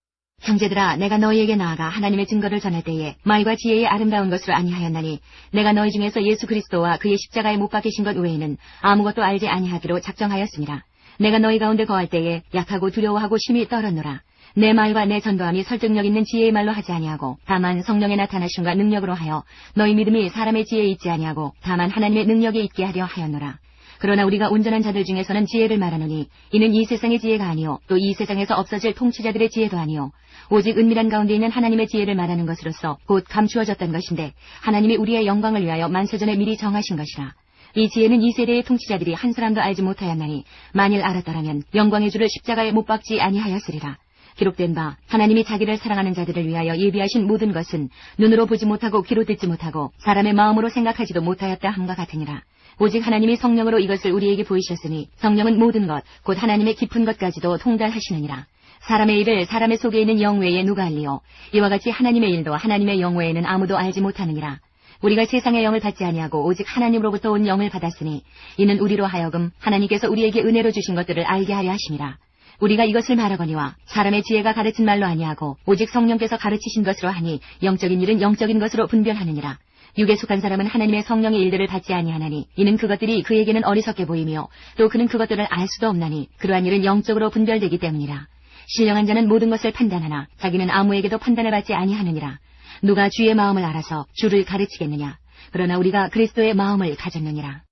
형제들아, 내가 너희에게 나아가 하나님의 증거를 전할 때에 말과 지혜의 아름다운 것으로 아니하였나니 내가 너희 중에서 예수 그리스도와 그의 십자가에 못 박히신 것 외에는 아무것도 알지 아니하기로 작정하였습니다. 내가 너희 가운데 거할 때에 약하고 두려워하고 심히 떨었노라. 내 말과 내 전도함이 설득력 있는 지혜의 말로 하지 아니하고 다만 성령의 나타나심과 능력으로 하여 너희 믿음이 사람의 지혜에 있지 아니하고 다만 하나님의 능력에 있게 하려 하였노라. 그러나 우리가 온전한 자들 중에서는 지혜를 말하노니 이는 이 세상의 지혜가 아니요 또 이 세상에서 없어질 통치자들의 지혜도 아니요 오직 은밀한 가운데 있는 하나님의 지혜를 말하는 것으로서 곧 감추어졌던 것인데 하나님이 우리의 영광을 위하여 만세전에 미리 정하신 것이라. 이 지혜는 이 세대의 통치자들이 한 사람도 알지 못하였나니 만일 알았더라면 영광의 주를 십자가에 못 박지 아니하였으리라. 기록된 바 하나님이 자기를 사랑하는 자들을 위하여 예비하신 모든 것은 눈으로 보지 못하고 귀로 듣지 못하고 사람의 마음으로 생각하지도 못하였다 함과 같으니라. 오직 하나님이 성령으로 이것을 우리에게 보이셨으니 성령은 모든 것 곧 하나님의 깊은 것까지도 통달하시느니라. 사람의 일을 사람의 속에 있는 영 외에 누가 알리요? 이와 같이 하나님의 일도 하나님의 영 외에는 아무도 알지 못하느니라. 우리가 세상의 영을 받지 아니하고 오직 하나님으로부터 온 영을 받았으니 이는 우리로 하여금 하나님께서 우리에게 은혜로 주신 것들을 알게 하려 하심이라. 우리가 이것을 말하거니와 사람의 지혜가 가르친 말로 아니하고 오직 성령께서 가르치신 것으로 하니 영적인 일은 영적인 것으로 분별하느니라. 육에 속한 사람은 하나님의 성령의 일들을 받지 아니하나니 이는 그것들이 그에게는 어리석게 보이며 또 그는 그것들을 알 수도 없나니 그러한 일은 영적으로 분별되기 때문이라. 신령한 자는 모든 것을 판단하나 자기는 아무에게도 판단을 받지 아니하느니라. 누가 주의 마음을 알아서 주를 가르치겠느냐? 그러나 우리가 그리스도의 마음을 가졌느니라.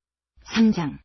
3장.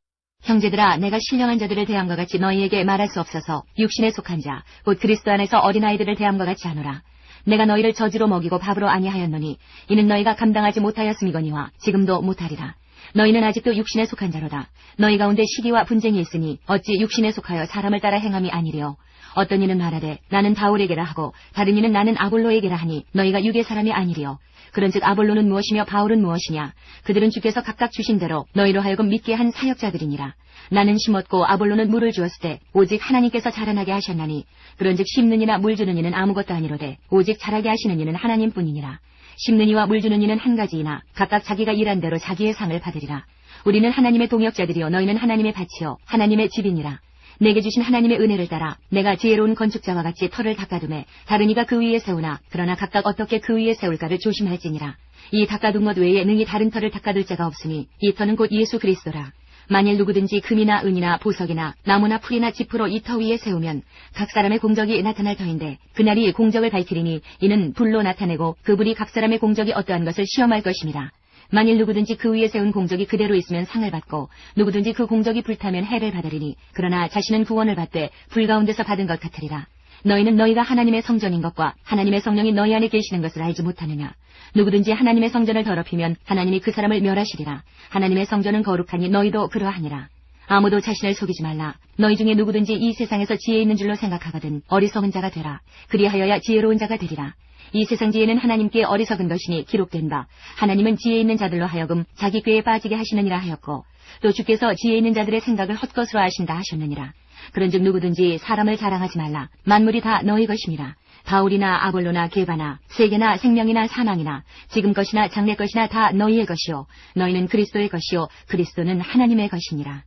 형제들아, 내가 신령한 자들을 대함과 같이 너희에게 말할 수 없어서 육신에 속한 자, 곧 그리스도 안에서 어린아이들을 대함과 같이 하노라. 내가 너희를 저지로 먹이고 밥으로 아니하였노니 이는 너희가 감당하지 못하였음이거니와 지금도 못하리라. 너희는 아직도 육신에 속한 자로다. 너희 가운데 시기와 분쟁이 있으니 어찌 육신에 속하여 사람을 따라 행함이 아니리요. 어떤 이는 말하되 나는 바울에게라 하고 다른 이는 나는 아볼로에게라 하니 너희가 육의 사람이 아니리요. 그런즉 아볼로는 무엇이며 바울은 무엇이냐? 그들은 주께서 각각 주신 대로 너희로 하여금 믿게 한 사역자들이니라. 나는 심었고 아볼로는 물을 주었을 때 오직 하나님께서 자라나게 하셨나니 그런즉 심는 이나 물 주는 이는 아무것도 아니로되 오직 자라게 하시는 이는 하나님뿐이니라. 심는 이와 물 주는 이는 한 가지이나 각각 자기가 일한 대로 자기의 상을 받으리라. 우리는 하나님의 동역자들이요 너희는 하나님의 밭이요 하나님의 집이니라. 내게 주신 하나님의 은혜를 따라 내가 지혜로운 건축자와 같이 터를 닦아둠에 다른 이가 그 위에 세우나 그러나 각각 어떻게 그 위에 세울까를 조심할지니라. 이 닦아둔 것 외에 능히 다른 터를 닦아둘 자가 없으니 이 터는 곧 예수 그리스도라. 만일 누구든지 금이나 은이나 보석이나 나무나 풀이나 짚으로 이 터 위에 세우면 각 사람의 공적이 나타날 터인데 그날이 공적을 밝히리니 이는 불로 나타내고 그 불이 각 사람의 공적이 어떠한 것을 시험할 것입니다. 만일 누구든지 그 위에 세운 공적이 그대로 있으면 상을 받고 누구든지 그 공적이 불타면 해를 받으리니 그러나 자신은 구원을 받되 불 가운데서 받은 것 같으리라. 너희는 너희가 하나님의 성전인 것과 하나님의 성령이 너희 안에 계시는 것을 알지 못하느냐. 누구든지 하나님의 성전을 더럽히면 하나님이 그 사람을 멸하시리라. 하나님의 성전은 거룩하니 너희도 그러하니라. 아무도 자신을 속이지 말라. 너희 중에 누구든지 이 세상에서 지혜 있는 줄로 생각하거든 어리석은 자가 되라. 그리하여야 지혜로운 자가 되리라. 이 세상 지혜는 하나님께 어리석은 것이니 기록된 바 하나님은 지혜 있는 자들로 하여금 자기 꾀에 빠지게 하시느니라 하였고 또 주께서 지혜 있는 자들의 생각을 헛것으로 하신다 하셨느니라. 그런즉 누구든지 사람을 자랑하지 말라. 만물이 다 너희 것임이라. 바울이나 아볼로나 게바나 세계나 생명이나 사망이나 지금 것이나 장래 것이나 다 너희의 것이요 너희는 그리스도의 것이요 그리스도는 하나님의 것이니라.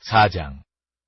4장.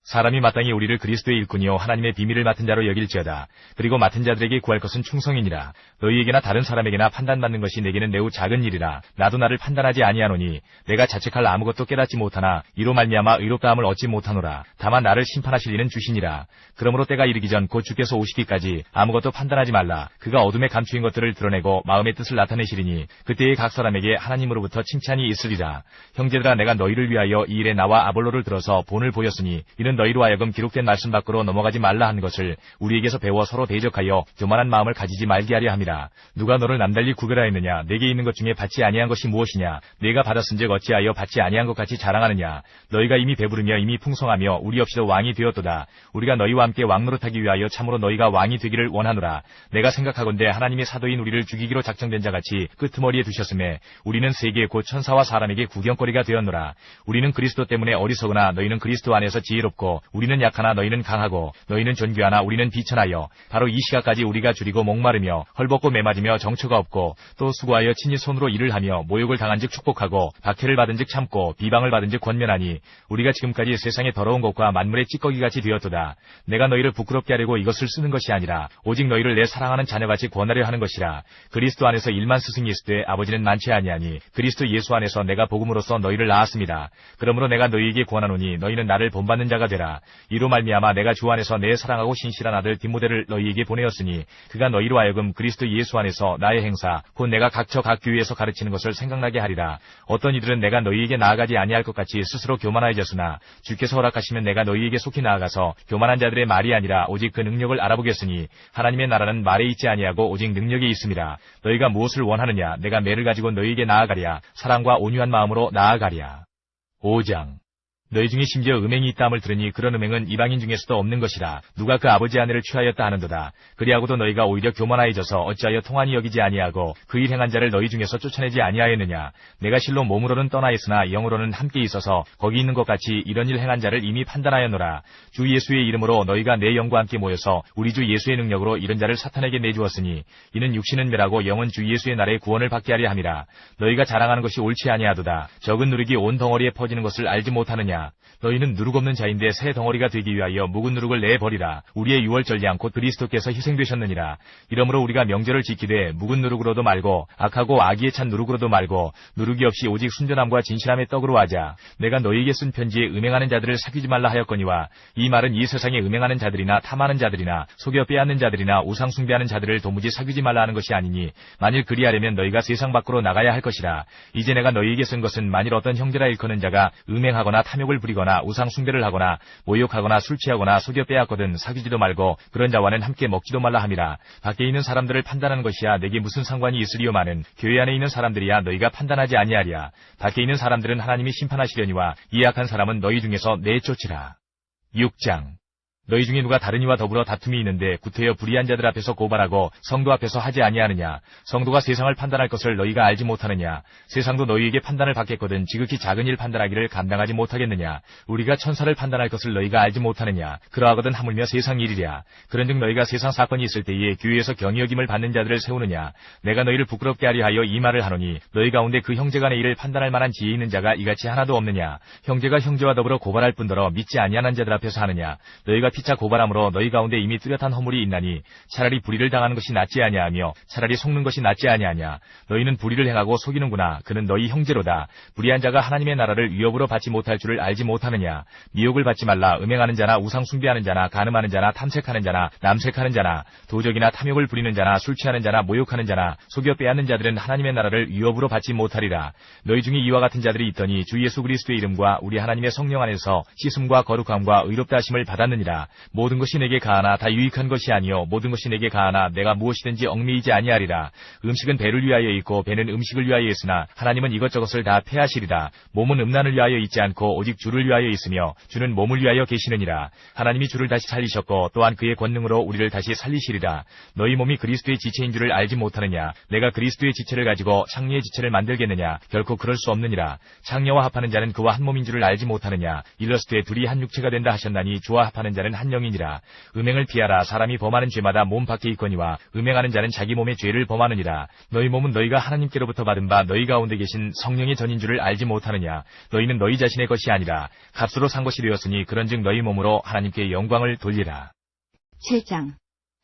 사람이 마땅히 우리를 그리스도의 일꾼이요 하나님의 비밀을 맡은 자로 여길지어다. 그리고 맡은 자들에게 구할 것은 충성이니라. 너희에게나 다른 사람에게나 판단받는 것이 내게는 매우 작은 일이라. 나도 나를 판단하지 아니하노니 내가 자책할 아무것도 깨닫지 못하나 이로 말미암아 의롭다함을 얻지 못하노라. 다만 나를 심판하실 이는 주시니라. 그러므로 때가 이르기 전 곧 주께서 오시기까지 아무것도 판단하지 말라. 그가 어둠에 감추인 것들을 드러내고 마음의 뜻을 나타내시리니 그때에 각 사람에게 하나님으로부터 칭찬이 있으리라. 형제들아, 내가 너희를 위하여 이 일에 나와 아볼로를 들어서 본을 보였으니 이는 너희로 하여금 기록된 말씀 밖으로 넘어가지 말라 한 것을 우리에게서 배워 서로 대적하여 교만한 마음을 가지지 말게 하려 함이라. 누가 너를 남달리 구별하였느냐? 내게 있는 것 중에 받지 아니한 것이 무엇이냐? 내가 받았은즉 어찌하여 받지 아니한 것 같이 자랑하느냐? 너희가 이미 배부르며 이미 풍성하며 우리 없이도 왕이 되었도다. 우리가 너희와 함께 왕노릇하기 위하여 참으로 너희가 왕이 되기를 원하노라. 내가 생각하건대 하나님의 사도인 우리를 죽이기로 작정된 자같이 끄트머리에 두셨음에 우리는 세계 곧 천사와 사람에게 구경거리가 되었노라. 우리는 그리스도 때문에 어리석으나 너희는 그리스도 안에서 지혜롭고 우리는 약하나 너희는 강하고 너희는 존귀하나 우리는 비천하여 바로 이 시각까지 우리가 줄이고 목마르며 헐벗고 매맞으며 정처가 없고 또 수고하여 친히 손으로 일을 하며 모욕을 당한즉 축복하고 박해를 받은즉 참고 비방을 받은즉 권면하니 우리가 지금까지 세상의 더러운 것과 만물의 찌꺼기같이 되었도다. 내가 너희를 부끄럽게 하려고 이것을 쓰는 것이 아니라 오직 너희를 내 사랑하는 자녀같이 권하려 하는 것이라. 그리스도 안에서 일만 스승이 있으되 아버지는 많지 아니하니 그리스도 예수 안에서 내가 복음으로써 너희를 낳았습니다. 그러므로 내가 너희에게 권하노니 너희는 나를 본받는 자가 되라. 이로 말미암아 내가 주 안에서 내 사랑하고 신실한 아들 디모데를 너희에게 보내었으니 그가 너희로 하여금 그리스도 예수 안에서 나의 행사 곧 내가 각처 각 교회에서 가르치는 것을 생각나게 하리라. 어떤 이들은 내가 너희에게 나아가지 아니할 것 같이 스스로 교만하여졌으나 주께서 허락하시면 내가 너희에게 속히 나아가서 교만한 자들의 말이 아니라 오직 그 능력을 알아보겠으니 하나님의 나라는 말에 있지 아니하고 오직 능력에 있음이라. 너희가 무엇을 원하느냐? 내가 매를 가지고 너희에게 나아가랴. 사랑과 온유한 마음으로 나아가랴. 5장. 너희 중에 심지어 음행이 있다함을 들으니 그런 음행은 이방인 중에서도 없는 것이라. 누가 그 아버지 아내를 취하였다 하는도다. 그리하고도 너희가 오히려 교만하여져서 어찌하여 통한이 여기지 아니하고 그 일 행한 자를 너희 중에서 쫓아내지 아니하였느냐. 내가 실로 몸으로는 떠나 있으나 영으로는 함께 있어서 거기 있는 것 같이 이런 일 행한 자를 이미 판단하였노라. 주 예수의 이름으로 너희가 내 영과 함께 모여서 우리 주 예수의 능력으로 이런 자를 사탄에게 내주었으니 이는 육신은 멸하고 영은 주 예수의 날에 구원을 받게 하려 함이라. 너희가 자랑하는 것이 옳지 아니하도다. 적은 누룩이 온 덩어리에 퍼지는 것을 알지 못하느냐. 너희는 누룩 없는 자인데 새 덩어리가 되기 위하여 묵은 누룩을 내버리라. 우리의 유월절량 곧 그리스도께서 희생되셨느니라. 이러므로 우리가 명절을 지키되 묵은 누룩으로도 말고 악하고 악의에 찬 누룩으로도 말고 누룩이 없이 오직 순전함과 진실함의 떡으로 하자. 내가 너희에게 쓴 편지에 음행하는 자들을 사귀지 말라 하였거니와 이 말은 이 세상에 음행하는 자들이나 탐하는 자들이나 속여 빼앗는 자들이나 우상 숭배하는 자들을 도무지 사귀지 말라 하는 것이 아니니 만일 그리하려면 너희가 세상 밖으로 나가야 할 것이라. 이제 내가 너희에게 쓴 것은 만일 어떤 형제라 일컫는 자가 음행하거나 탐욕을 부리거나 우상 숭배를 하거나 모욕하거나 술 취하거나 속여 빼앗거든 사귀지도 말고 그런 자와는 함께 먹지도 말라 함이라. 밖에 있는 사람들을 판단하는 것이야 내게 무슨 상관이 있으리요마는 교회 안에 있는 사람들이야 너희가 판단하지 아니하리야. 밖에 있는 사람들은 하나님이 심판하시려니와 이 악한 사람은 너희 중에서 내쫓으라. 6장. 너희 중에 누가 다른 이와 더불어 다툼이 있는데 구태여 불의한 자들 앞에서 고발하고 성도 앞에서 하지 아니하느냐. 성도가 세상을 판단할 것을 너희가 알지 못하느냐. 세상도 너희에게 판단을 받겠거든 지극히 작은 일 판단하기를 감당하지 못하겠느냐. 우리가 천사를 판단할 것을 너희가 알지 못하느냐. 그러하거든 하물며 세상 일이랴. 그런즉 너희가 세상 사건이 있을 때에 교회에서 경히 여김을 받는 자들을 세우느냐. 내가 너희를 부끄럽게 하려 하여 이 말을 하노니 너희 가운데 그 형제 간의 일을 판단할 만한 지혜 있는 자가 이같이 하나도 없느냐. 형제가 형제와 더불어 고발할 뿐더러 믿지 아니하는 자들 앞에서 하느냐. 너희가 피차 고발함으로 너희 가운데 이미 뚜렷한 허물이 있나니 차라리 불의를 당하는 것이 낫지 아니하며 차라리 속는 것이 낫지 아니하냐. 너희는 불의를 행하고 속이는구나. 그는 너희 형제로다. 불의한 자가 하나님의 나라를 위협으로 받지 못할 줄을 알지 못하느냐. 미혹을 받지 말라. 음행하는 자나 우상 숭배하는 자나 간음하는 자나 탐색하는 자나 남색하는 자나 도적이나 탐욕을 부리는 자나 술 취하는 자나 모욕하는 자나 속여 빼앗는 자들은 하나님의 나라를 위협으로 받지 못하리라. 너희 중에 이와 같은 자들이 있더니 주 예수 그리스도의 이름과 우리 하나님의 성령 안에서 씻음과 거룩함과 의롭다 하심을 받았느니라. 모든 것이 내게 가하나 다 유익한 것이 아니요 모든 것이 내게 가하나 내가 무엇이든지 얽매이지 아니하리라. 음식은 배를 위하여 있고 배는 음식을 위하여 있으나 하나님은 이것저것을 다 패하시리라. 몸은 음란을 위하여 있지 않고 오직 주를 위하여 있으며 주는 몸을 위하여 계시느니라. 하나님이 주를 다시 살리셨고 또한 그의 권능으로 우리를 다시 살리시리라. 너희 몸이 그리스도의 지체인 줄을 알지 못하느냐. 내가 그리스도의 지체를 가지고 창녀의 지체를 만들겠느냐. 결코 그럴 수 없느니라. 창녀와 합하는 자는 그와 한 몸인 줄을 알지 못하느냐. 일러스되 둘이 한 육체가 된다 하셨나니 주와 합하는 자는 한 영이니라. 음행을 피하라. 사람이 범하는 죄마다 몸 밖에 있거니와 음행하는 자는 자기 몸의 죄를 범하느니라. 너희 몸은 너희가 하나님께로부터 받은 바 너희 가운데 계신 성령의 전인 줄을 알지 못하느냐. 너희는 너희 자신의 것이 아니라 값으로 산 것이 되었으니 그런즉 너희 몸으로 하나님께 영광을 돌리라. 7장.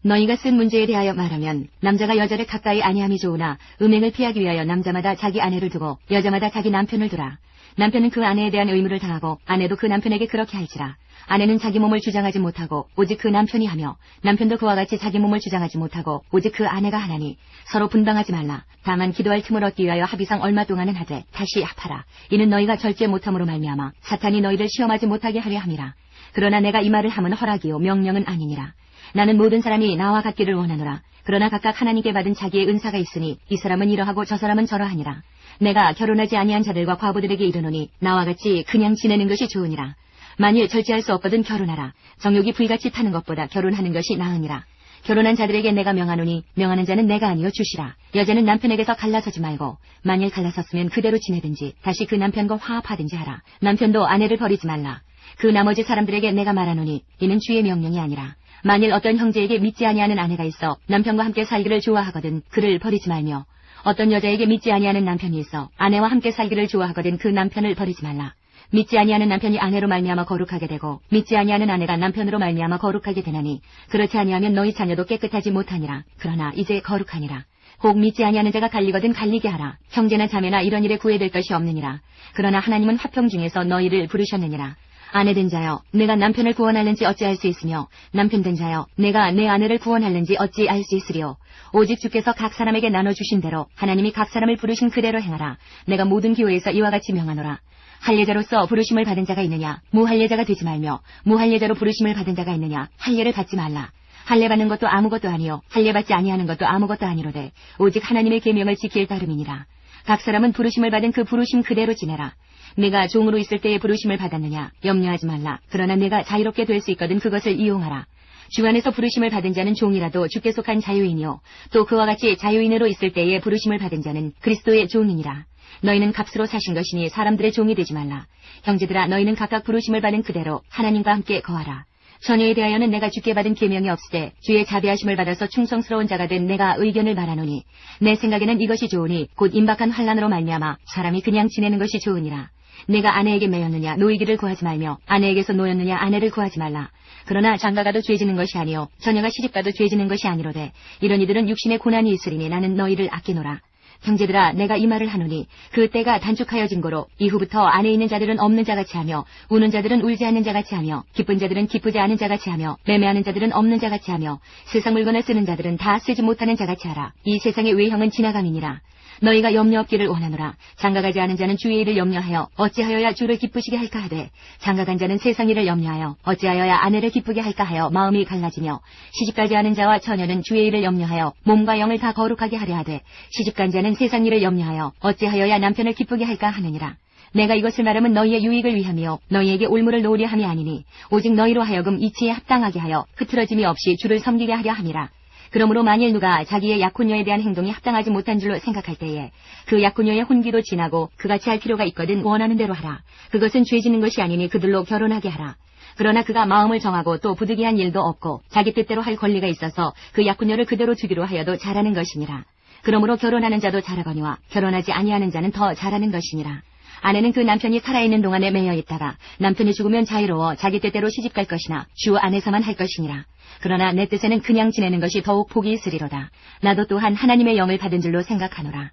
너희가 쓴 문제에 대하여 말하면 남자가 여자를 가까이 아니함이 좋으나 음행을 피하기 위하여 남자마다 자기 아내를 두고 여자마다 자기 남편을 두라. 남편은 그 아내에 대한 의무를 다하고 아내도 그 남편에게 그렇게 할지라. 아내는 자기 몸을 주장하지 못하고 오직 그 남편이 하며 남편도 그와 같이 자기 몸을 주장하지 못하고 오직 그 아내가 하나니 서로 분방하지 말라. 다만 기도할 틈을 얻기 위하여 합의상 얼마 동안은 하되 다시 합하라. 이는 너희가 절제 못함으로 말미암아 사탄이 너희를 시험하지 못하게 하려 함이라. 그러나 내가 이 말을 함은 허락이요 명령은 아니니라. 나는 모든 사람이 나와 같기를 원하노라. 그러나 각각 하나님께 받은 자기의 은사가 있으니 이 사람은 이러하고 저 사람은 저러하니라. 내가 결혼하지 아니한 자들과 과부들에게 이르노니 나와 같이 그냥 지내는 것이 좋으니라. 만일 절제할 수 없거든 결혼하라. 정욕이 불같이 타는 것보다 결혼하는 것이 나으니라. 결혼한 자들에게 내가 명하노니 명하는 자는 내가 아니요 주시라. 여자는 남편에게서 갈라서지 말고 만일 갈라섰으면 그대로 지내든지 다시 그 남편과 화합하든지 하라. 남편도 아내를 버리지 말라. 그 나머지 사람들에게 내가 말하노니 이는 주의 명령이 아니라. 만일 어떤 형제에게 믿지 아니하는 아내가 있어 남편과 함께 살기를 좋아하거든 그를 버리지 말며 어떤 여자에게 믿지 아니하는 남편이 있어 아내와 함께 살기를 좋아하거든 그 남편을 버리지 말라. 믿지 아니하는 남편이 아내로 말미암아 거룩하게 되고 믿지 아니하는 아내가 남편으로 말미암아 거룩하게 되나니 그렇지 아니하면 너희 자녀도 깨끗하지 못하니라. 그러나 이제 거룩하니라. 혹 믿지 아니하는 자가 갈리거든 갈리게 하라. 형제나 자매나 이런 일에 구애될 것이 없느니라. 그러나 하나님은 화평 중에서 너희를 부르셨느니라. 아내된 자여 내가 남편을 구원할는지 어찌 알 수 있으며 남편된 자여 내가 내 아내를 구원할는지 어찌 알 수 있으리요. 오직 주께서 각 사람에게 나눠주신 대로 하나님이 각 사람을 부르신 그대로 행하라. 내가 모든 교회에서 이와 같이 명하노라. 할례자로서 부르심을 받은 자가 있느냐. 무할례자가 되지 말며 무할례자로 부르심을 받은 자가 있느냐. 할례를 받지 말라. 할례 받는 것도 아무것도 아니요 할례 받지 아니하는 것도 아무것도 아니로되 오직 하나님의 계명을 지킬 따름이니라. 각 사람은 부르심을 받은 그 부르심 그대로 지내라. 내가 종으로 있을 때에 부르심을 받았느냐. 염려하지 말라. 그러나 내가 자유롭게 될 수 있거든 그것을 이용하라. 주 안에서 부르심을 받은 자는 종이라도 주께 속한 자유인이요 또 그와 같이 자유인으로 있을 때에 부르심을 받은 자는 그리스도의 종이니라. 너희는 값으로 사신 것이니 사람들의 종이 되지 말라. 형제들아 너희는 각각 부르심을 받은 그대로 하나님과 함께 거하라. 처녀에 대하여는 내가 주께 받은 계명이 없으되 주의 자비하심을 받아서 충성스러운 자가 된 내가 의견을 말하노니 내 생각에는 이것이 좋으니 곧 임박한 환난으로 말미암아 사람이 그냥 지내는 것이 좋으니라. 내가 아내에게 매였느냐 노이기를 구하지 말며 아내에게서 노였느냐 아내를 구하지 말라. 그러나 장가가도 죄지는 것이 아니요 처녀가 시집가도 죄지는 것이 아니로되 이런 이들은 육신의 고난이 있으리니 나는 너희를 아끼노라. 형제들아 내가 이 말을 하노니 그 때가 단축하여진 고로 이후부터 안에 있는 자들은 없는 자같이 하며 우는 자들은 울지 않는 자같이 하며 기쁜 자들은 기쁘지 않은 자같이 하며 매매하는 자들은 없는 자같이 하며 세상 물건을 쓰는 자들은 다 쓰지 못하는 자같이 하라. 이 세상의 외형은 지나감이니라. 너희가 염려 없기를 원하노라. 장가가지 않은 자는 주의 일을 염려하여 어찌하여야 주를 기쁘시게 할까 하되 장가간 자는 세상 일을 염려하여 어찌하여야 아내를 기쁘게 할까 하여 마음이 갈라지며 시집가지 않은 자와 처녀는 주의 일을 염려하여 몸과 영을 다 거룩하게 하려 하되 시집간 자는 세상 일을 염려하여 어찌하여야 남편을 기쁘게 할까 하느니라. 내가 이것을 말하면 너희의 유익을 위함이요 너희에게 올무를 놓으려 함이 아니니 오직 너희로 하여금 이치에 합당하게 하여 흐트러짐이 없이 주를 섬기게 하려 함이라. 그러므로 만일 누가 자기의 약혼녀에 대한 행동이 합당하지 못한 줄로 생각할 때에 그 약혼녀의 혼기도 지나고 그같이 할 필요가 있거든 원하는 대로 하라. 그것은 죄 짓는 것이 아니니 그들로 결혼하게 하라. 그러나 그가 마음을 정하고 또 부득이한 일도 없고 자기 뜻대로 할 권리가 있어서 그 약혼녀를 그대로 주기로 하여도 잘하는 것이니라. 그러므로 결혼하는 자도 잘하거니와 결혼하지 아니하는 자는 더 잘하는 것이니라. 아내는 그 남편이 살아있는 동안에 매여 있다가 남편이 죽으면 자유로워 자기 뜻대로 시집갈 것이나 주 안에서만 할 것이니라. 그러나 내 뜻에는 그냥 지내는 것이 더욱 복이 있으리로다. 나도 또한 하나님의 영을 받은 줄로 생각하노라.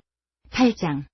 8장.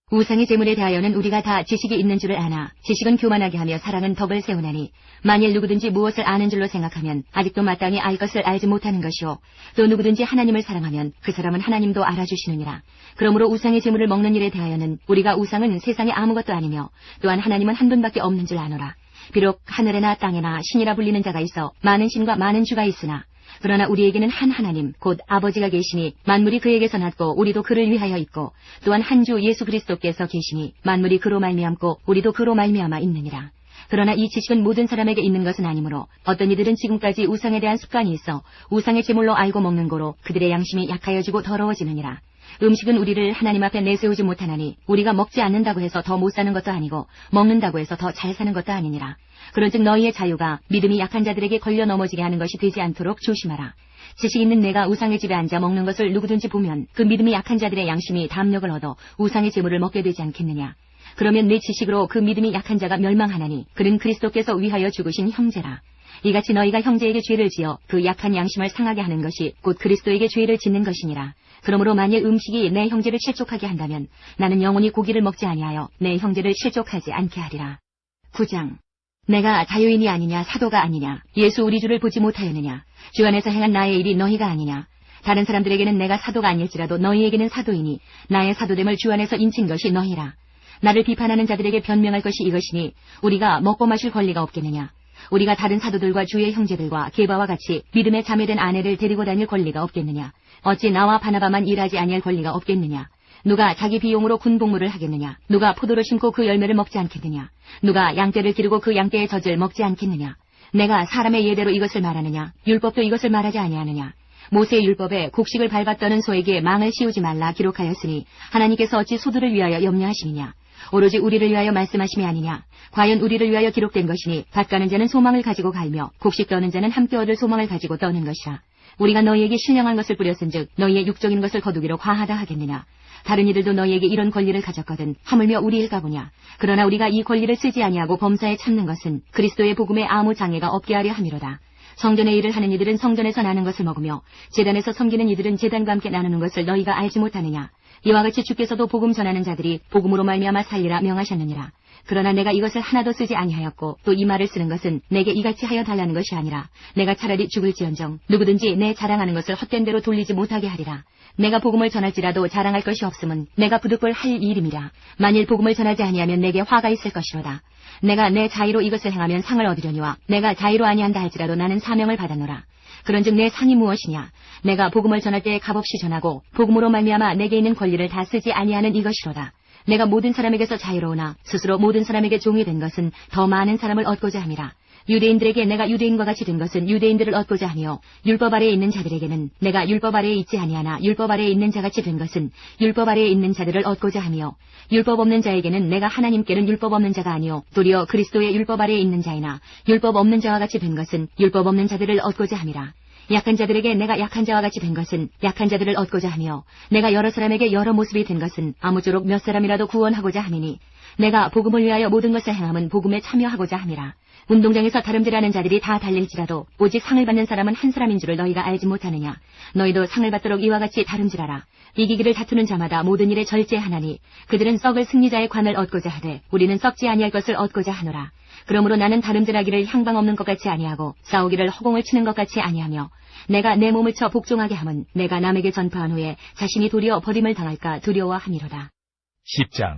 우상의 제물에 대하여는 우리가 다 지식이 있는 줄을 아나 지식은 교만하게 하며 사랑은 덕을 세우나니 만일 누구든지 무엇을 아는 줄로 생각하면 아직도 마땅히 알 것을 알지 못하는 것이요 또 누구든지 하나님을 사랑하면 그 사람은 하나님도 알아주시느니라. 그러므로 우상의 제물을 먹는 일에 대하여는 우리가 우상은 세상에 아무것도 아니며 또한 하나님은 한 분밖에 없는 줄 아노라. 비록 하늘에나 땅에나 신이라 불리는 자가 있어 많은 신과 많은 주가 있으나 그러나 우리에게는 한 하나님 곧 아버지가 계시니 만물이 그에게서 났고 우리도 그를 위하여 있고 또한 한 주 예수 그리스도께서 계시니 만물이 그로 말미암고 우리도 그로 말미암아 있느니라. 그러나 이 지식은 모든 사람에게 있는 것은 아니므로 어떤 이들은 지금까지 우상에 대한 습관이 있어 우상의 제물로 알고 먹는 고로 그들의 양심이 약하여지고 더러워지느니라. 음식은 우리를 하나님 앞에 내세우지 못하나니 우리가 먹지 않는다고 해서 더 못 사는 것도 아니고 먹는다고 해서 더 잘 사는 것도 아니니라. 그런즉 너희의 자유가 믿음이 약한 자들에게 걸려 넘어지게 하는 것이 되지 않도록 조심하라. 지식 있는 내가 우상의 집에 앉아 먹는 것을 누구든지 보면 그 믿음이 약한 자들의 양심이 담력을 얻어 우상의 제물을 먹게 되지 않겠느냐. 그러면 내 지식으로 그 믿음이 약한 자가 멸망하나니 그는 그리스도께서 위하여 죽으신 형제라. 이같이 너희가 형제에게 죄를 지어 그 약한 양심을 상하게 하는 것이 곧 그리스도에게 죄를 짓는 것이니라. 그러므로 만일 음식이 내 형제를 실족하게 한다면 나는 영원히 고기를 먹지 아니하여 내 형제를 실족하지 않게 하리라. 9장. 내가 자유인이 아니냐 사도가 아니냐 예수 우리 주를 보지 못하였느냐 주 안에서 행한 나의 일이 너희가 아니냐. 다른 사람들에게는 내가 사도가 아닐지라도 너희에게는 사도이니 나의 사도됨을 주 안에서 인친 것이 너희라. 나를 비판하는 자들에게 변명할 것이 이것이니 우리가 먹고 마실 권리가 없겠느냐. 우리가 다른 사도들과 주의 형제들과 게바와 같이 믿음에 자매된 아내를 데리고 다닐 권리가 없겠느냐. 어찌 나와 바나바만 일하지 아니할 권리가 없겠느냐. 누가 자기 비용으로 군복무를 하겠느냐. 누가 포도를 심고 그 열매를 먹지 않겠느냐. 누가 양떼를 기르고 그 양떼의 젖을 먹지 않겠느냐. 내가 사람의 예대로 이것을 말하느냐. 율법도 이것을 말하지 아니하느냐. 모세의 율법에 곡식을 밟았더는 소에게 망을 씌우지 말라 기록하였으니 하나님께서 어찌 소들을 위하여 염려하시느냐. 오로지 우리를 위하여 말씀하심이 아니냐. 과연 우리를 위하여 기록된 것이니 밭 가는 자는 소망을 가지고 갈며 곡식 떠는 자는 함께 얻을 소망을 가지고 떠는 것이라. 우리가 너희에게 신령한 것을 뿌렸은즉 너희의 육적인 것을 거두기로 과하다 하겠느냐. 다른 이들도 너희에게 이런 권리를 가졌거든 하물며 우리일까 보냐. 그러나 우리가 이 권리를 쓰지 아니하고 범사에 참는 것은 그리스도의 복음에 아무 장애가 없게 하려 함이로다. 성전의 일을 하는 이들은 성전에서 나는 것을 먹으며 제단에서 섬기는 이들은 제단과 함께 나누는 것을 너희가 알지 못하느냐. 이와 같이 주께서도 복음 전하는 자들이 복음으로 말미암아 살리라 명하셨느니라. 그러나 내가 이것을 하나도 쓰지 아니하였고 또 이 말을 쓰는 것은 내게 이같이 하여 달라는 것이 아니라 내가 차라리 죽을지언정 누구든지 내 자랑하는 것을 헛된 대로 돌리지 못하게 하리라. 내가 복음을 전할지라도 자랑할 것이 없음은 내가 부득불 할 일임이라. 만일 복음을 전하지 아니하면 내게 화가 있을 것이로다. 내가 내 자의로 이것을 행하면 상을 얻으려니와 내가 자의로 아니한다 할지라도 나는 사명을 받았노라. 그런즉 내 상이 무엇이냐. 내가 복음을 전할 때 값없이 전하고 복음으로 말미암아 내게 있는 권리를 다 쓰지 아니하는 이것이로다. 내가 모든 사람에게서 자유로우나 스스로 모든 사람에게 종이 된 것은 더 많은 사람을 얻고자 함이라. 유대인들에게 내가 유대인과 같이 된 것은 유대인들을 얻고자 하며 율법 아래에 있는 자들에게는 내가 율법 아래에 있지 아니하나 율법 아래에 있는 자같이 된 것은 율법 아래에 있는 자들을 얻고자 하며 율법 없는 자에게는 내가 하나님께는 율법 없는 자가 아니요 도리어 그리스도의 율법 아래에 있는 자이나 율법 없는 자와 같이 된 것은 율법 없는 자들을 얻고자 함이라. 약한 자들에게 내가 약한 자와 같이 된 것은 약한 자들을 얻고자 하며 내가 여러 사람에게 여러 모습이 된 것은 아무쪼록 몇 사람이라도 구원하고자 함이니 내가 복음을 위하여 모든 것을 행함은 복음에 참여하고자 함이라. 운동장에서 다름질하는 자들이 다 달릴지라도 오직 상을 받는 사람은 한 사람인 줄을 너희가 알지 못하느냐. 너희도 상을 받도록 이와 같이 다름질하라. 이기기를 다투는 자마다 모든 일에 절제하나니 그들은 썩을 승리자의 관을 얻고자 하되 우리는 썩지 아니할 것을 얻고자 하노라. 그러므로 나는 다름질하기를 향방 없는 것 같이 아니하고 싸우기를 허공을 치는 것 같이 아니하며 내가 내 몸을 쳐 복종하게 함은 내가 남에게 전파한 후에 자신이 도리어 버림을 당할까 두려워함이로다. 10장.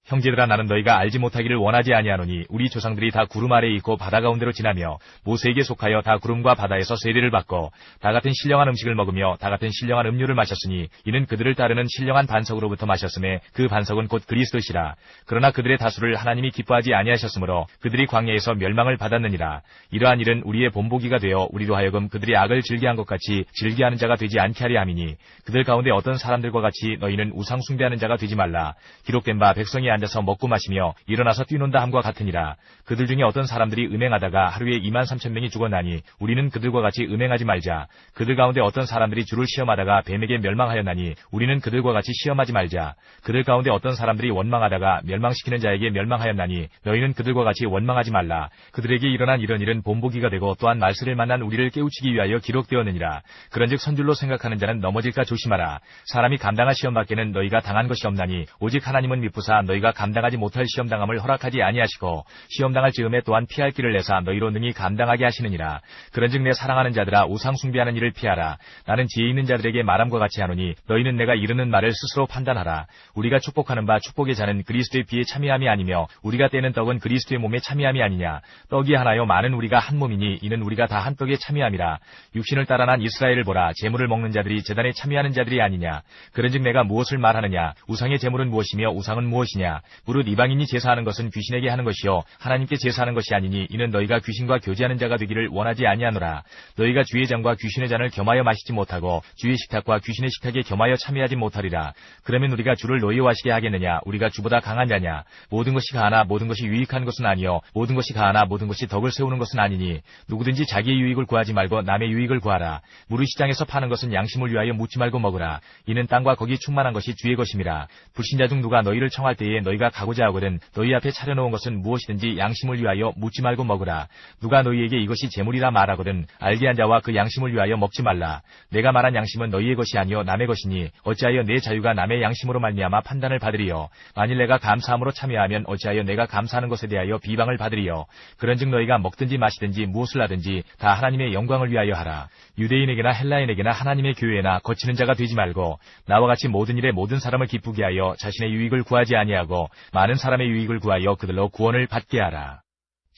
형제들아 나는 너희가 알지 못하기를 원하지 아니하노니 우리 조상들이 다 구름 아래에 있고 바다 가운데로 지나며 모세에게 속하여 다 구름과 바다에서 세례를 받고 다 같은 신령한 음식을 먹으며 다 같은 신령한 음료를 마셨으니 이는 그들을 따르는 신령한 반석으로부터 마셨음에 그 반석은 곧 그리스도시라. 그러나 그들의 다수를 하나님이 기뻐하지 아니하셨으므로 그들이 광야에서 멸망을 받았느니라. 이러한 일은 우리의 본보기가 되어 우리로 하여금 그들이 악을 즐겨한 것 같이 즐겨하는 자가 되지 않게 하려 함이니 그들 가운데 어떤 사람들과 같이 너희는 우상 숭배하는 자가 되지 말라. 기록된 바 백성이 앉아서 먹고 마시며 일어나서 뛰논다 함과 같으니라. 그들 중에 어떤 사람들이 음행하다가 하루에 23,000명이 죽었나니 우리는 그들과 같이 음행하지 말자. 그들 가운데 어떤 사람들이 주를 시험하다가 뱀에게 멸망하였나니 우리는 그들과 같이 시험하지 말자. 그들 가운데 어떤 사람들이 원망하다가 멸망시키는 자에게 멸망하였나니 너희는 그들과 같이 원망하지 말라. 그들에게 일어난 이런 일은 본보기가 되고 또한 말세를 만난 우리를 깨우치기 위하여 기록되었느니라. 그런즉 선줄로 생각하는 자는 넘어질까 조심하라. 사람이 감당할 시험 밖에는 너희가 당한 것이 없나니 오직 하나님은 미쁘사 너희가 감당하지 못할 시험당함을 허락하지 아니하시고 시험당할 즈음에 또한 피할 길을 내사 너희로 능히 감당하게 하시느니라. 그런즉 내 사랑하는 자들아 우상 숭배하는 일을 피하라. 나는 지혜 있는 자들에게 말함과 같이 하노니 너희는 내가 이르는 말을 스스로 판단하라. 우리가 축복하는 바 축복의 잔은 그리스도의 피에 참여함이 아니며 우리가 떼는 떡은 그리스도의 몸에 참여함이 아니냐. 떡이 하나요 많은 우리가 한 몸이니 이는 우리가 다 한 떡에 참여함이라. 육신을 따라 난 이스라엘을 보라. 제물을 먹는 자들이 제단에 참여하는 자들이 아니냐. 그런즉 내가 무엇을 말하느냐. 우상의 제물은 무엇이며 우상은 무엇이냐. 무릇 이방인이 제사하는 것은 귀신에게 하는 것이요 하나님께 제사하는 것이 아니니 이는 너희가 귀신과 교제하는 자가 되기를 원하지 아니하노라. 너희가 주의 잔과 귀신의 잔을 겸하여 마시지 못하고 주의 식탁과 귀신의 식탁에 겸하여 참여하지 못하리라. 그러면 우리가 주를 노예화시게 하겠느냐. 우리가 주보다 강한 자냐. 모든 것이 가하나 모든 것이 유익한 것은 아니요 모든 것이 가하나 모든 것이 덕을 세우는 것은 아니니 누구든지 자기의 유익을 구하지 말고 남의 유익을 구하라. 무릇 시장에서 파는 것은 양심을 위하여 묻지 말고 먹으라. 이는 땅과 거기 충만한 것이 주의 것임이라. 불신자 중 누가 너희를 청할 때에 너희가 가고자 하거든 너희 앞에 차려놓은 것은 무엇이든지 양심을 위하여 묻지 말고 먹으라. 누가 너희에게 이것이 재물이라 말하거든 알게 한 자와 그 양심을 위하여 먹지 말라. 내가 말한 양심은 너희의 것이 아니요 남의 것이니 어찌하여 내 자유가 남의 양심으로 말미암아 판단을 받으리요. 만일 내가 감사함으로 참여하면 어찌하여 내가 감사하는 것에 대하여 비방을 받으리요. 그런즉 너희가 먹든지 마시든지 무엇을 하든지 다 하나님의 영광을 위하여 하라. 유대인에게나 헬라인에게나 하나님의 교회나 거치는 자가 되지 말고 나와 같이 모든 일에 모든 사람을 기쁘게 하여 자신의 유익을 구하지 아니하고 많은 사람의 유익을 구하여 그들로 구원을 받게 하라.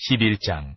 11장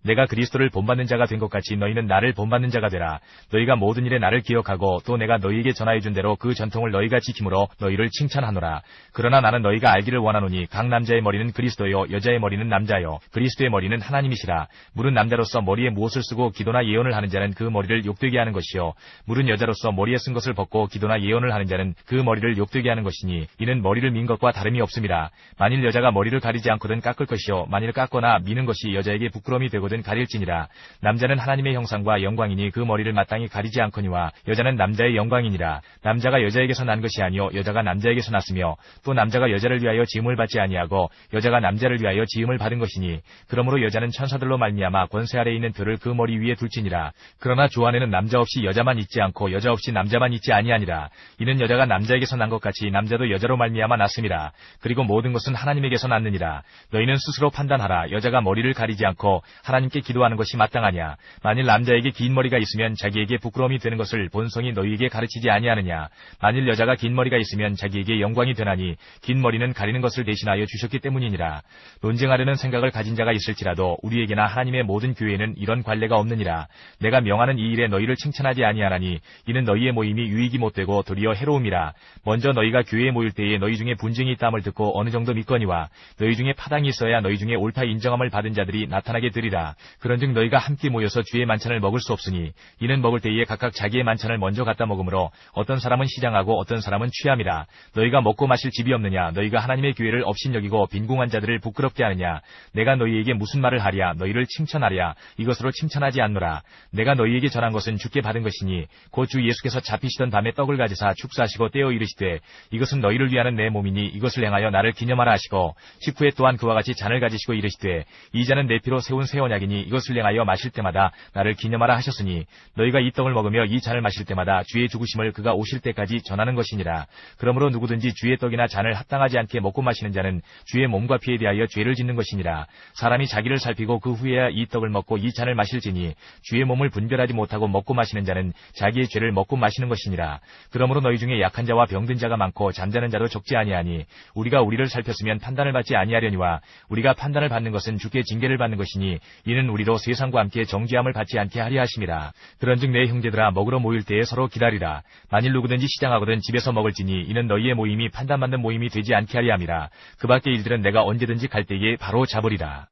내가 그리스도를 본받는 자가 된 것 같이 너희는 나를 본받는 자가 되라. 너희가 모든 일에 나를 기억하고 또 내가 너희에게 전하여 준 대로 그 전통을 너희가 지킴으로 너희를 칭찬하노라. 그러나 나는 너희가 알기를 원하노니 각 남자의 머리는 그리스도요 여자의 머리는 남자요 그리스도의 머리는 하나님이시라. 물은 남자로서 머리에 무엇을 쓰고 기도나 예언을 하는 자는 그 머리를 욕되게 하는 것이요 물은 여자로서 머리에 쓴 것을 벗고 기도나 예언을 하는 자는 그 머리를 욕되게 하는 것이니 이는 머리를 민 것과 다름이 없음이라. 만일 여자가 머리를 가리지 않거든 깎을 것이요 만일 깎거나 미는 것이 여자에게 부끄러움이 되거든 가릴지니라. 남자는 하나님의 형상과 영광이니 그 머리를 마땅히 가리지 않거니와 여자는 남자의 영광이니라. 남자가 여자에게서 난 것이 아니요 여자가 남자에게서 났으며 또 남자가 여자를 위하여 지음을 받지 아니하고 여자가 남자를 위하여 지음을 받은 것이니 그러므로 여자는 천사들로 말미암아 권세 아래에 있는 들을 그 머리 위에 둘지니라. 그러나 주 안에는 남자 없이 여자만 있지 않고 여자 없이 남자만 있지 아니하니라. 이는 여자가 남자에게서 난 것 같이 남자도 여자로 말미암아 났음이라. 그리고 모든 것은 하나님에게서 났느니라. 너희는 스스로 판단하라. 여자가 머리를 가리지 않고 하나님께 기도하는 것이 마땅하냐. 만일 남자에게 긴 머리가 있으면 자기에게 부끄러움이 되는 것을 본성이 너희에게 가르치지 아니하느냐. 만일 여자가 긴 머리가 있으면 자기에게 영광이 되나니 긴 머리는 가리는 것을 대신하여 주셨기 때문이니라. 논쟁하려는 생각을 가진 자가 있을지라도 우리에게나 하나님의 모든 교회에는 이런 관례가 없느니라. 내가 명하는 이 일에 너희를 칭찬하지 아니하나니 이는 너희의 모임이 유익이 못되고 도리어 해로움이라. 먼저 너희가 교회에 모일 때에 너희 중에 분쟁이 있다함을 듣고 어느 정도 믿거니와 너희 중에 파당이 있어야 너희 중에 옳다 인정함을 받은 자들이 나타나게 되리라. 그런즉 너희가 함께 모여서 주의 만찬을 먹을 수 없으니 이는 먹을 때에 각각 자기의 만찬을 먼저 갖다 먹으므로 어떤 사람은 시장하고 어떤 사람은 취함이라. 너희가 먹고 마실 집이 없느냐. 너희가 하나님의 교회를 업신여기고 빈궁한 자들을 부끄럽게 하느냐. 내가 너희에게 무슨 말을 하랴. 너희를 칭찬하랴. 이것으로 칭찬하지 않노라. 내가 너희에게 전한 것은 주께 받은 것이니 곧 주 예수께서 잡히시던 밤에 떡을 가지사 축사하시고 떼어 이르시되 이것은 너희를 위하는 내 몸이니 이것을 행하여 나를 기념하라 하시고 식후에 또한 그와 같이 잔을 가지시고 이르시되 이 잔은 내 피로 세운 새 언약의 부탁이니 이것을 행하여 마실 때마다 나를 기념하라 하셨으니 너희가 이 떡을 먹으며 이 잔을 마실 때마다 주의 죽으심을 그가 오실 때까지 전하는 것이니라. 그러므로 누구든지 주의 떡이나 잔을 합당하지 않게 먹고 마시는 자는 주의 몸과 피에 대하여 죄를 짓는 것이니라. 사람이 자기를 살피고 그 후에야 이 떡을 먹고 이 잔을 마실지니 주의 몸을 분별하지 못하고 먹고 마시는 자는 자기의 죄를 먹고 마시는 것이니라. 그러므로 너희 중에 약한 자와 병든 자가 많고 잠자는 자도 적지 아니하니 우리가 우리를 살폈으면 판단을 받지 아니하려니와 우리가 판단을 받는 것은 주께 징계를 받는 것이니 이는 우리도 세상과 함께 정죄함을 받지 않게 하려 하심이라. 그런즉 내 형제들아 먹으러 모일 때에 서로 기다리라. 만일 누구든지 시장하거든 집에서 먹을지니 이는 너희의 모임이 판단받는 모임이 되지 않게 하려 함이라. 그 밖의 일들은 내가 언제든지 갈 때에 바로 잡으리라.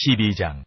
12장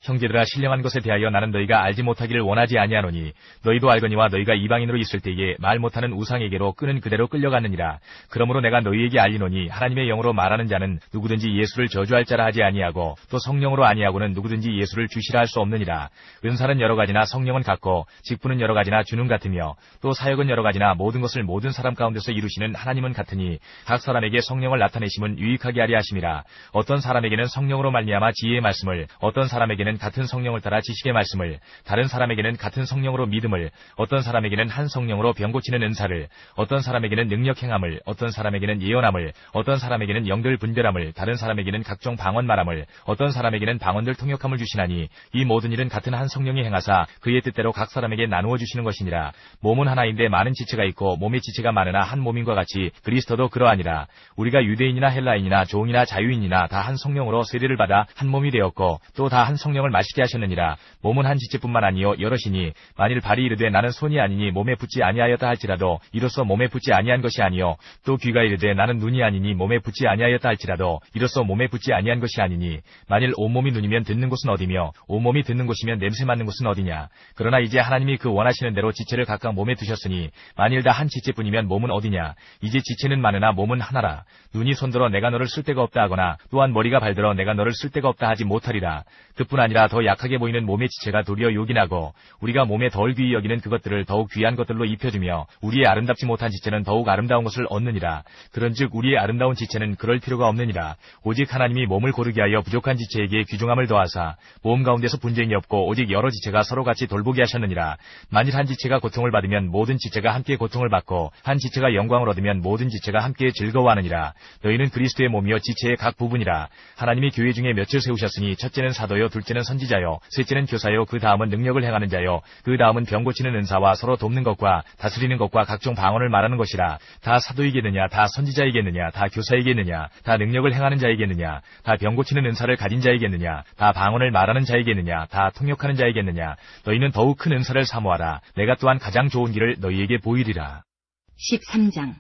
형제들아 신령한 것에 대하여 나는 너희가 알지 못하기를 원하지 아니하노니 너희도 알거니와 너희가 이방인으로 있을 때에 말 못하는 우상에게로 끄는 그대로 끌려갔느니라. 그러므로 내가 너희에게 알리노니 하나님의 영으로 말하는 자는 누구든지 예수를 저주할 자라 하지 아니하고 또 성령으로 아니하고는 누구든지 예수를 주시라 할 수 없느니라. 은사는 여러 가지나 성령은 같고 직분은 여러 가지나 주는 같으며 또 사역은 여러 가지나 모든 것을 모든 사람 가운데서 이루시는 하나님은 같으니 각 사람에게 성령을 나타내심은 유익하게 하려 하심이라. 어떤 사람에게는 성령으로 말미암아 지혜의 말씀을, 어떤 사람에게는 같은 성령을 따라 지식의 말씀을, 다른 사람에게는 같은 성령으로 믿음을, 어떤 사람에게는 한 성령으로 병 고치는 은사를, 어떤 사람에게는 능력 행함을, 어떤 사람에게는 예언함을, 어떤 사람에게는 영들 분별함을, 다른 사람에게는 각종 방언 말함을, 어떤 사람에게는 방언들 통역함을 주시나니 이 모든 일은 같은 한 성령이 행하사 그의 뜻대로 각 사람에게 나누어 주시는 것이니라. 몸은 하나인데 많은 지체가 있고 몸의 지체가 많으나 한 몸인과 같이 그리스도도 그러하니라. 우리가 유대인이나 헬라인이나 종이나 자유인이나 다 한 성령으로 세례를 받아 한 몸이 되었고 또 다 한 성령을 마시게 하셨느니라. 몸은 한 지체뿐만 아니요 여럿이니 만일 발이 이르되 나는 손이 아니니 몸에 붙지 아니하였다 할지라도 이로써 몸에 붙지 아니한 것이 아니요 또 귀가 이르되 나는 눈이 아니니 몸에 붙지 아니하였다 할지라도 이로써 몸에 붙지 아니한 것이 아니니 만일 온몸이 눈이면 듣는 곳은 어디며 온몸이 듣는 곳이면 냄새 맡는 곳은 어디냐. 그러나 이제 하나님이 그 원하시는 대로 지체를 각각 몸에 두셨으니 만일 다 한 지체뿐이면 몸은 어디냐. 이제 지체는 많으나 몸은 하나라. 눈이 손들어 내가 너를 쓸데가 없다 하거나 또한 머리가 발들어 내가 너를 쓸데가 없다 하지 못하리라. 그뿐 아니라 더 약하게 보이는 몸의 지체가 도리어 요긴하고 우리가 몸에 덜 귀히 여기는 그것들을 더욱 귀한 것들로 입혀주며 우리의 아름답지 못한 지체는 더욱 아름다운 것을 얻느니라. 그런즉 우리의 아름다운 지체는 그럴 필요가 없느니라. 오직 하나님이 몸을 고르게 하여 부족한 지체에게 귀중함을 더하사 몸 가운데서 분쟁이 없고 오직 여러 지체가 서로 같이 돌보게 하셨느니라. 만일 한 지체가 고통을 받으면 모든 지체가 함께 고통을 받고 한 지체가 영광을 얻으면 모든 지체가 함께 즐거워하느니라. 너희는 그리스도의 몸이요 지체의 각 부분이라. 하나님이 교회 중에 몇을 세우셨으니 첫째는 사도요 둘째는 선지자요 셋째는 교사요 그 다음은 능력을 행하는 자요 그 다음은 병 고치는 은사와 서로 돕는 것과 다스리는 것과 각종 방언을 말하는 것이라. 다 사도이겠느냐 다 선지자이겠느냐 다 교사이겠느냐 다 능력을 행하는 자이겠느냐 다 병 고치는 은사를 가진 자이겠느냐 다 방언을 말하는 자이겠느냐 다 통역하는 자이겠느냐. 너희는 더욱 큰 은사를 사모하라. 내가 또한 가장 좋은 길을 너희에게 보이리라. 13장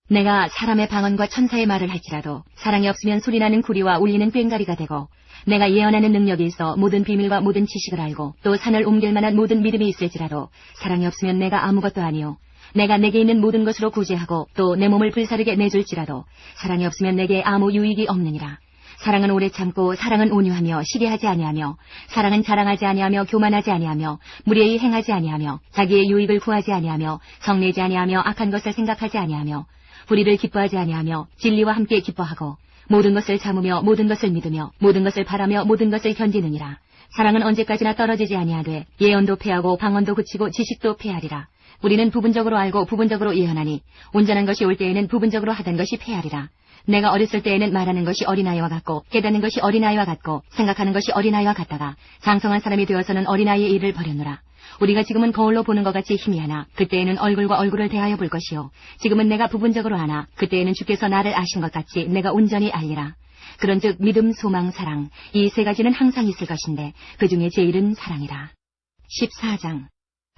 내가 사람의 방언과 천사의 말을 할지라도 사랑이 없으면 소리나는 구리와 울리는 꽹가리가 되고 내가 예언하는 능력이 있어 모든 비밀과 모든 지식을 알고 또 산을 옮길 만한 모든 믿음이 있을지라도 사랑이 없으면 내가 아무것도 아니요 내가 내게 있는 모든 것으로 구제하고 또 내 몸을 불사르게 내줄지라도 사랑이 없으면 내게 아무 유익이 없느니라. 사랑은 오래 참고 사랑은 온유하며 시기하지 아니하며 사랑은 자랑하지 아니하며 교만하지 아니하며 무례히 행하지 아니하며 자기의 유익을 구하지 아니하며 성내지 아니하며 악한 것을 생각하지 아니하며 불의를 기뻐하지 아니하며 진리와 함께 기뻐하고 모든 것을 참으며 모든 것을 믿으며 모든 것을 바라며 모든 것을 견디느니라. 사랑은 언제까지나 떨어지지 아니하되 예언도 패하고 방언도 그치고 지식도 패하리라. 우리는 부분적으로 알고 부분적으로 예언하니 온전한 것이 올 때에는 부분적으로 하던 것이 패하리라. 내가 어렸을 때에는 말하는 것이 어린아이와 같고 깨닫는 것이 어린아이와 같고 생각하는 것이 어린아이와 같다가 장성한 사람이 되어서는 어린아이의 일을 버렸노라. 우리가 지금은 거울로 보는 것 같이 희미하나 그때에는 얼굴과 얼굴을 대하여 볼 것이요 지금은 내가 부분적으로 아나 그때에는 주께서 나를 아신 것 같이 내가 온전히 알리라. 그런즉 믿음, 소망, 사랑 이 세 가지는 항상 있을 것인데 그 중에 제일은 사랑이라. 14장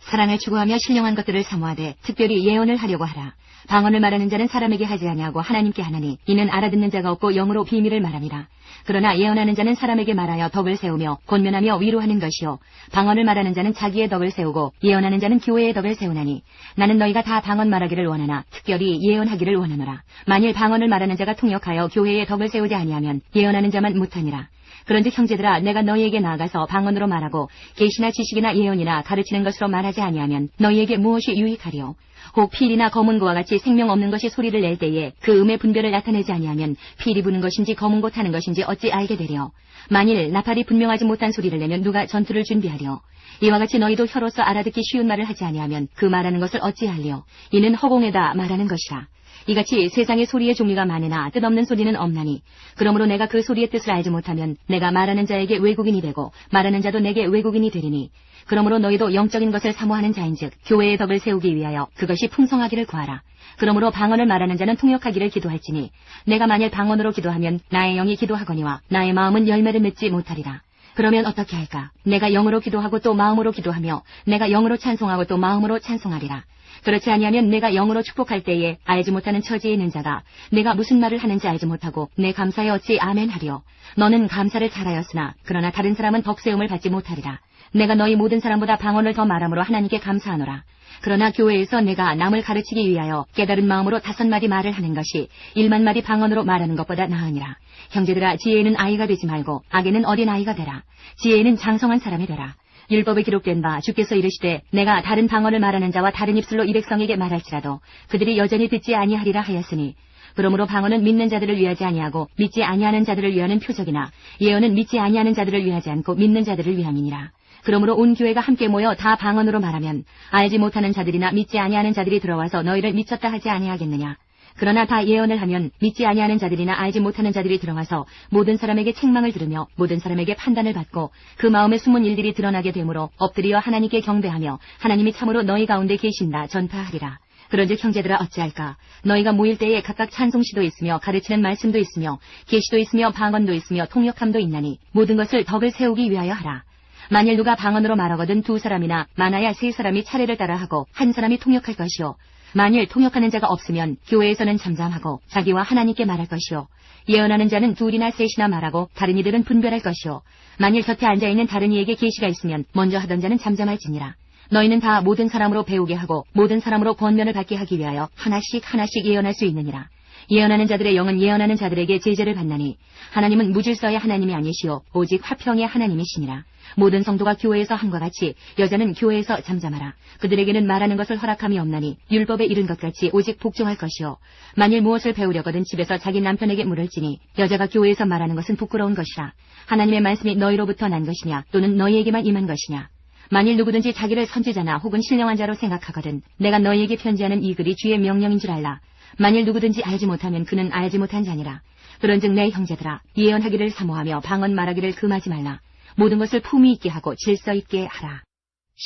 사랑을 추구하며 신령한 것들을 사모하되 특별히 예언을 하려고 하라. 방언을 말하는 자는 사람에게 하지 아니하고 하나님께 하나니 이는 알아듣는 자가 없고 영으로 비밀을 말함이라. 그러나 예언하는 자는 사람에게 말하여 덕을 세우며 권면하며 위로하는 것이요 방언을 말하는 자는 자기의 덕을 세우고 예언하는 자는 교회의 덕을 세우나니 나는 너희가 다 방언 말하기를 원하나 특별히 예언하기를 원하노라. 만일 방언을 말하는 자가 통역하여 교회의 덕을 세우지 아니하면 예언하는 자만 못하니라. 그런즉 형제들아, 내가 너희에게 나아가서 방언으로 말하고 계시나 지식이나 예언이나 가르치는 것으로 말하지 아니하면 너희에게 무엇이 유익하리요? 혹 필이나 검은 고와 같이 생명 없는 것이 소리를 낼 때에 그 음의 분별을 나타내지 아니하면 필이 부는 것인지 검은 고 타는 것인지 어찌 알게 되려? 만일 나팔이 분명하지 못한 소리를 내면 누가 전투를 준비하려? 이와 같이 너희도 혀로서 알아듣기 쉬운 말을 하지 아니하면 그 말하는 것을 어찌 알리요? 이는 허공에다 말하는 것이라. 이같이 세상의 소리의 종류가 많으나 뜻없는 소리는 없나니, 그러므로 내가 그 소리의 뜻을 알지 못하면 내가 말하는 자에게 외국인이 되고 말하는 자도 내게 외국인이 되리니, 그러므로 너희도 영적인 것을 사모하는 자인즉 교회의 덕을 세우기 위하여 그것이 풍성하기를 구하라. 그러므로 방언을 말하는 자는 통역하기를 기도할지니, 내가 만일 방언으로 기도하면 나의 영이 기도하거니와 나의 마음은 열매를 맺지 못하리라. 그러면 어떻게 할까? 내가 영으로 기도하고 또 마음으로 기도하며 내가 영으로 찬송하고 또 마음으로 찬송하리라. 그렇지 아니하면 내가 영으로 축복할 때에 알지 못하는 처지에 있는 자가 내가 무슨 말을 하는지 알지 못하고 내 감사에 어찌 아멘하리요? 너는 감사를 잘하였으나 그러나 다른 사람은 덕세움을 받지 못하리라. 내가 너희 모든 사람보다 방언을 더 말함으로 하나님께 감사하노라. 그러나 교회에서 내가 남을 가르치기 위하여 깨달은 마음으로 5마디 말을 하는 것이 100,000마디 방언으로 말하는 것보다 나으니라. 형제들아, 지혜는 아이가 되지 말고 악에는 어린 아이가 되라. 지혜는 장성한 사람이 되라. 율법에 기록된 바 주께서 이르시되 내가 다른 방언을 말하는 자와 다른 입술로 이 백성에게 말할지라도 그들이 여전히 듣지 아니하리라 하였으니, 그러므로 방언은 믿는 자들을 위하지 아니하고 믿지 아니하는 자들을 위하는 표적이나 예언은 믿지 아니하는 자들을 위하지 않고 믿는 자들을 위함이니라. 그러므로 온 교회가 함께 모여 다 방언으로 말하면 알지 못하는 자들이나 믿지 아니하는 자들이 들어와서 너희를 미쳤다 하지 아니하겠느냐? 그러나 다 예언을 하면 믿지 아니하는 자들이나 알지 못하는 자들이 들어와서 모든 사람에게 책망을 들으며 모든 사람에게 판단을 받고 그 마음에 숨은 일들이 드러나게 되므로 엎드려 하나님께 경배하며 하나님이 참으로 너희 가운데 계신다 전파하리라. 그런즉 형제들아, 어찌할까? 너희가 모일 때에 각각 찬송시도 있으며 가르치는 말씀도 있으며 계시도 있으며 방언도 있으며 통역함도 있나니 모든 것을 덕을 세우기 위하여 하라. 만일 누가 방언으로 말하거든 2사람이나 많아야 3사람이 차례를 따라 하고 한 사람이 통역할 것이요. 만일 통역하는 자가 없으면 교회에서는 잠잠하고 자기와 하나님께 말할 것이요. 예언하는 자는 2이나 3이나 말하고 다른 이들은 분별할 것이요. 만일 곁에 앉아있는 다른 이에게 계시가 있으면 먼저 하던 자는 잠잠할지니라. 너희는 다 모든 사람으로 배우게 하고 모든 사람으로 권면을 받게 하기 위하여 하나씩 예언할 수 있느니라. 예언하는 자들의 영은 예언하는 자들에게 제재를 받나니 하나님은 무질서의 하나님이 아니시오 오직 화평의 하나님이시니라. 모든 성도가 교회에서 함과 같이 여자는 교회에서 잠잠하라. 그들에게는 말하는 것을 허락함이 없나니 율법에 이른 것 같이 오직 복종할 것이요. 만일 무엇을 배우려거든 집에서 자기 남편에게 물을지니 여자가 교회에서 말하는 것은 부끄러운 것이라. 하나님의 말씀이 너희로부터 난 것이냐 또는 너희에게만 임한 것이냐. 만일 누구든지 자기를 선지자나 혹은 신령한 자로 생각하거든 내가 너희에게 편지하는 이 글이 주의 명령인 줄 알라. 만일 누구든지 알지 못하면 그는 알지 못한 자니라. 그런즉 내 형제들아, 예언하기를 사모하며 방언 말하기를 금하지 말라. 모든 것을 품위 있게 하고 질서 있게 하라.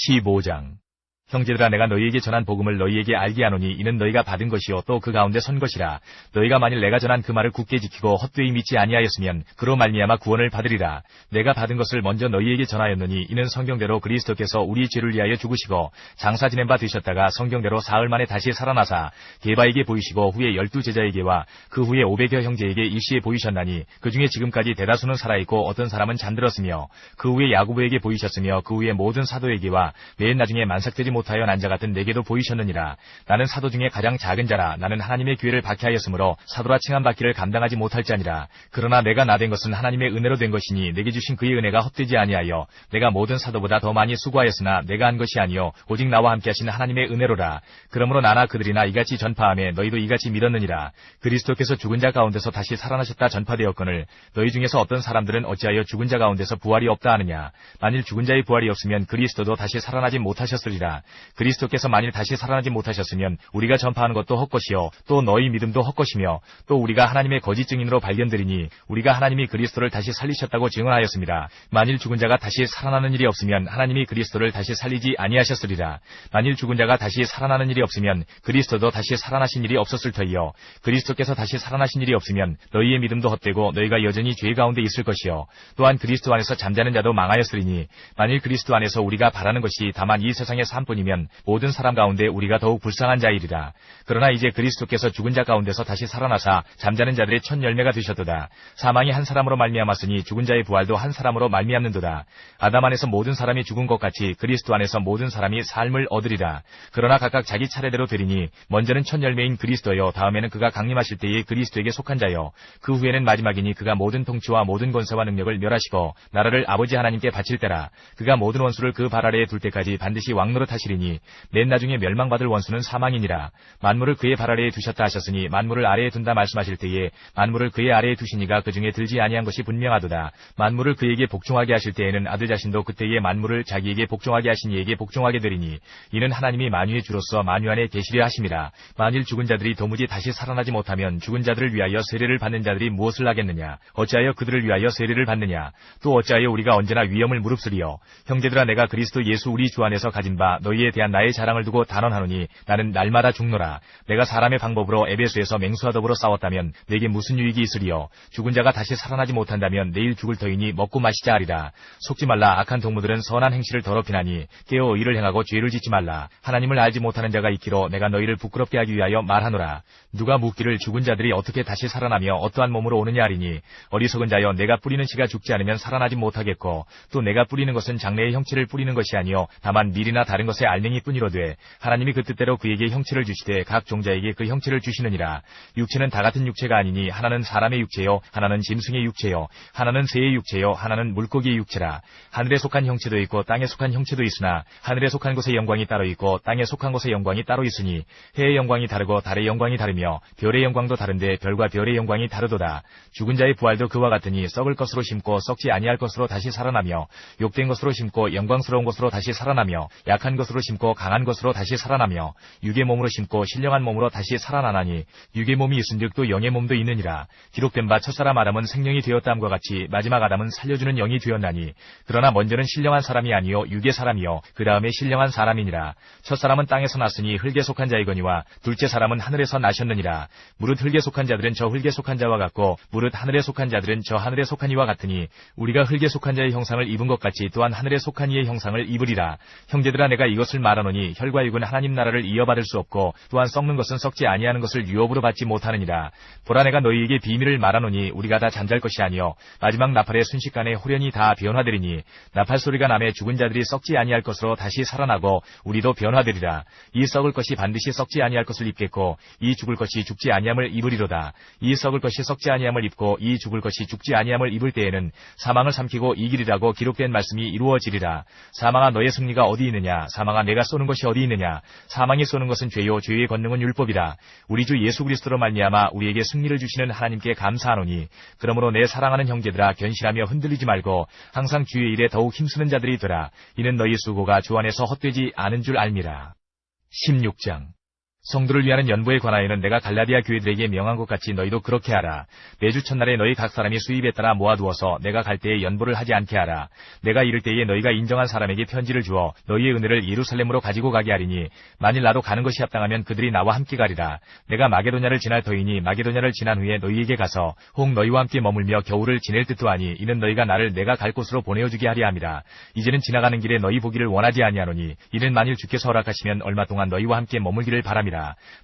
15장. 형제들아, 내가 너희에게 전한 복음을 너희에게 알게 하노니 이는 너희가 받은 것이요 또 그 가운데 선 것이라. 너희가 만일 내가 전한 그 말을 굳게 지키고 헛되이 믿지 아니하였으면 그로 말미암아 구원을 받으리라. 내가 받은 것을 먼저 너희에게 전하였노니 이는 성경대로 그리스도께서 우리 죄를 위하여 죽으시고 장사 지낸 바 되셨다가 성경대로 사흘 만에 다시 살아나사 게바에게 보이시고 후에 12제자에게와 그 후에 500여 형제에게 일시에 보이셨나니 그 중에 지금까지 대다수는 살아있고 어떤 사람은 잠들었으며 그 후에 야고보에게 보이셨으며 그 후에 모든 사도에게와 맨 나중에 만삭되지 못하여 난 자 같은 내게도 보이셨느니라. 나는 사도 중에 가장 작은 자라. 나는 하나님의 기회를 박해하였으므로 사도라 칭함받기를 감당하지 못할 자니라. 그러나 내가 나된 것은 하나님의 은혜로 된 것이니 내게 주신 그의 은혜가 헛되지 아니하여 내가 모든 사도보다 더 많이 수고하였으나 내가 한 것이 아니요 오직 나와 함께 하신 하나님의 은혜로라. 그러므로 나나 그들이나 이같이 전파하며 너희도 이같이 믿었느니라. 그리스도께서 죽은 자 가운데서 다시 살아나셨다 전파되었거늘 너희 중에서 어떤 사람들은 어찌하여 죽은 자 가운데서 부활이 없다 하느냐. 만일 죽은 자의 부활이 없으면 그리스도도 다시 살아나지 못하셨으리라. 그리스도께서 만일 다시 살아나지 못하셨으면 우리가 전파하는 것도 헛것이요 또 너희 믿음도 헛것이며 또 우리가 하나님의 거짓 증인으로 발견되리니 우리가 하나님이 그리스도를 다시 살리셨다고 증언하였습니다. 만일 죽은 자가 다시 살아나는 일이 없으면 하나님이 그리스도를 다시 살리지 아니하셨으리라. 만일 죽은 자가 다시 살아나는 일이 없으면 그리스도도 다시 살아나신 일이 없었을 터이요 그리스도께서 다시 살아나신 일이 없으면 너희의 믿음도 헛되고 너희가 여전히 죄 가운데 있을 것이요 또한 그리스도 안에서 잠자는 자도 망하였으리니 만일 그리스도 안에서 우리가 바라는 것이 다만 이 세상의 삶뿐 뿐이면 모든 사람 가운데 우리가 더욱 불쌍한 자이리라. 그러나 이제 그리스도께서 죽은 자 가운데서 다시 살아나사 잠자는 자들의 첫 열매가 되셨도다. 사망이 한 사람으로 말미암았으니 죽은 자의 부활도 한 사람으로 말미암는도다. 아담 안에서 모든 사람이 죽은 것 같이 그리스도 안에서 모든 사람이 삶을 얻으리라. 그러나 각각 자기 차례대로 되리니 먼저는 첫 열매인 그리스도여, 다음에는 그가 강림하실 때에 그리스도에게 속한 자여, 그 후에는 마지막이니 그가 모든 통치와 모든 권세와 능력을 멸하시고 나라를 아버지 하나님께 바칠 때라. 그가 모든 원수를 그 발 아래에 둘 때까지 반드시 왕노릇 하시리니 맨 나중에 멸망받을 원수는 사망이니라. 만물을 그의 발 아래에 두셨다 하셨으니 만물을 아래에 둔다 말씀하실 때에 만물을 그의 아래에 두시니가 그 중에 들지 아니한 것이 분명하도다. 만물을 그에게 복종하게 하실 때에는 아들 자신도 그때에 만물을 자기에게 복종하게 하신 이에게 복종하게 되리니 이는 하나님이 만유의 주로서 만유 안에 계시려 하심이라. 만일 죽은 자들이 도무지 다시 살아나지 못하면 죽은 자들을 위하여 세례를 받는 자들이 무엇을 하겠느냐? 어찌하여 그들을 위하여 세례를 받느냐? 또 어찌하여 우리가 언제나 위험을 무릅쓰리요? 형제들아, 내가 그리스도 예수 우리 주 안에서 가진 바 너희에 대한 나의 자랑을 두고 단언하노니 나는 날마다 죽노라. 내가 사람의 방법으로 에베소에서 맹수와 더불어 싸웠다면 내게 무슨 유익이 있으리요? 죽은 자가 다시 살아나지 못한다면 내일 죽을 터이니 먹고 마시자 하리라. 속지 말라. 악한 동무들은 선한 행실을 더럽히나니 깨어 의를 행하고 죄를 짓지 말라. 하나님을 알지 못하는 자가 있기로 내가 너희를 부끄럽게 하기 위하여 말하노라. 누가 묻기를 죽은 자들이 어떻게 다시 살아나며 어떠한 몸으로 오느냐 하리니 어리석은 자여, 내가 뿌리는 씨가 죽지 않으면 살아나지 못하겠고 또 내가 뿌리는 것은 장래의 형체를 뿌리는 것이 아니요 다만 밀이나 다른 것의 알맹이뿐이로되 하나님이 그 뜻대로 그에게 형체를 주시되 각 종자에게 그 형체를 주시느니라. 육체는 다 같은 육체가 아니니 하나는 사람의 육체요 하나는 짐승의 육체요 하나는 새의 육체요 하나는 물고기의 육체라. 하늘에 속한 형체도 있고 땅에 속한 형체도 있으나 하늘에 속한 것의 영광이 따로 있고 땅에 속한 것의 영광이 따로 있으니 해의 영광이 다르고 달의 영광이 다르며 별의 영광도 다른데 별과 별의 영광이 다르도다. 죽은 자의 부활도 그와 같으니 썩을 것으로 심고 썩지 아니할 것으로 다시 살아나며 욕된 것으로 심고 영광스러운 것으로 다시 살아나며 약한 것으로 심고 강한 것으로 다시 살아나며 육의 몸으로 심고 신령한 몸으로 다시 살아나나니 육의 몸이 있은즉 또 영의 몸도 있느니라. 기록된 바 첫사람 아담은 생명이 되었다함과 같이 마지막 아담은 살려주는 영이 되었나니 그러나 먼저는 신령한 사람이 아니요 육의 사람이요 그 다음에 신령한 사람이니라. 첫사람은 땅에서 났으니 흙에 속한 자이거니와 둘째 사람은 하늘에서 나셨느니라. 무릇 흙에 속한 자들은 저 흙에 속한 자와 같고 무릇 하늘에 속한 자들은 저 하늘에 속한 이와 같으니 우리가 흙에 속한 자의 형상을 입은 것 같이 또한 하늘에 속한 이의 형상을 입으리라. 형제들아, 내가 이것을 말하노니 혈과 육은 하나님 나라를 이어받을 수 없고 또한 썩는 것은 썩지 아니하는 것을 유업으로 받지 못하느니라. 보라, 내가 너희에게 비밀을 말하노니 우리가 다 잠잘 것이 아니요 마지막 나팔의 순식간에 호련히 다 변화되리니 나팔 소리가 나매 죽은 자들이 썩지 아니할 것으로 다시 살아나고 우리도 변화되리라. 이 썩을 것이 반드시 썩지 아니할 것을 입겠고 이 죽을 것이 죽지 아니함을 입으리로다. 이 썩을 것이 썩지 아니함을 입고 이 죽을 것이 죽지 아니함을 입을 때에는 사망을 삼키고 이기리라고 기록된 말씀이 이루어지리라. 사망아, 너의 승리가 어디 있느냐? 사망아, 내가 쏘는 것이 어디 있느냐? 사망이 쏘는 것은 죄요 죄의 권능은 율법이라. 우리 주 예수 그리스도로 말미암아 우리에게 승리를 주시는 하나님께 감사하노니 그러므로 내 사랑하는 형제들아, 견실하며 흔들리지 말고 항상 주의 일에 더욱 힘쓰는 자들이 되라. 이는 너희 수고가 주 안에서 헛되지 않은 줄 알미라. 16장. 성도를 위하는 연보에 관하여는 내가 갈라디아 교회들에게 명한 것 같이 너희도 그렇게 하라. 매주 첫날에 너희 각 사람이 수입에 따라 모아두어서 내가 갈 때에 연보를 하지 않게 하라. 내가 이를 때에 너희가 인정한 사람에게 편지를 주어 너희의 은혜를 예루살렘으로 가지고 가게 하리니 만일 나도 가는 것이 합당하면 그들이 나와 함께 가리라. 내가 마게도냐를 지날 터이니 마게도냐를 지난 후에 너희에게 가서 혹 너희와 함께 머물며 겨울을 지낼 듯도 하니 이는 너희가 나를 내가 갈 곳으로 보내어주게 하려 함이라. 이제는 지나가는 길에 너희 보기를 원하지 아니하노니 이는 만일 주께서 허락하시면 얼마 동안 너희와 함께 머물기를 바람이라.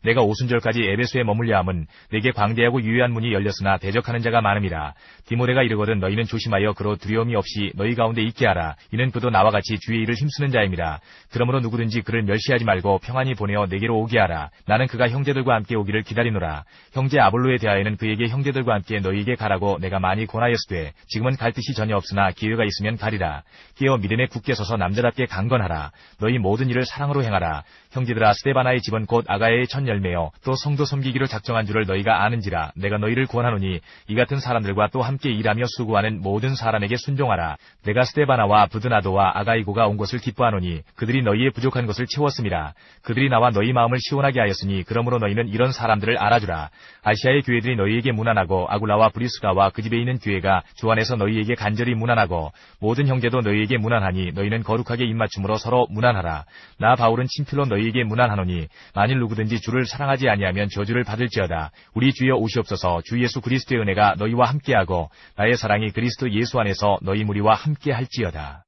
내가 오순절까지 에베소에 머물려 함은 내게 광대하고 유효한 문이 열렸으나 대적하는 자가 많음이라. 디모데가 이르거든 너희는 조심하여 그로 두려움이 없이 너희 가운데 있게 하라. 이는 그도 나와 같이 주의 일을 힘쓰는 자임이라. 그러므로 누구든지 그를 멸시하지 말고 평안히 보내어 내게로 오게 하라. 나는 그가 형제들과 함께 오기를 기다리노라. 형제 아볼로에 대하여는 그에게 형제들과 함께 너희에게 가라고 내가 많이 권하였으되 지금은 갈 뜻이 전혀 없으나 기회가 있으면 가리라. 깨어 믿음에 굳게 서서 남자답게 강건하라. 너희 모든 일을 사랑으로 행하라. 형제들아, 스데바나의 집은 곧 아가야의 첫 열매요 또 성도 섬기기로 작정한 줄을 너희가 아는지라. 내가 너희를 권하노니 이 같은 사람들과 또 함께 일하며 수고하는 모든 사람에게 순종하라. 내가 스데바나와 부드나도와 아가이고가 온 것을 기뻐하노니 그들이 너희의 부족한 것을 채웠음이라. 그들이 나와 너희 마음을 시원하게 하였으니 그러므로 너희는 이런 사람들을 알아주라. 아시아의 교회들이 너희에게 문안하고 아굴라와 브리스가와 그 집에 있는 교회가 주 안에서 너희에게 간절히 문안하고 모든 형제도 너희에게 문안하니 너희는 거룩하게 입맞춤으로 서로 문안하라. 나 바울은 친필로 너희에게 문안하노니 만일 누구든지 주를 사랑하지 아니하면 저주를 받을지어다. 우리 주여 오시옵소서. 주 예수 그리스도의 은혜가 너희와 함께하고 나의 사랑이 그리스도 예수 안에서 너희 무리와 함께할지어다.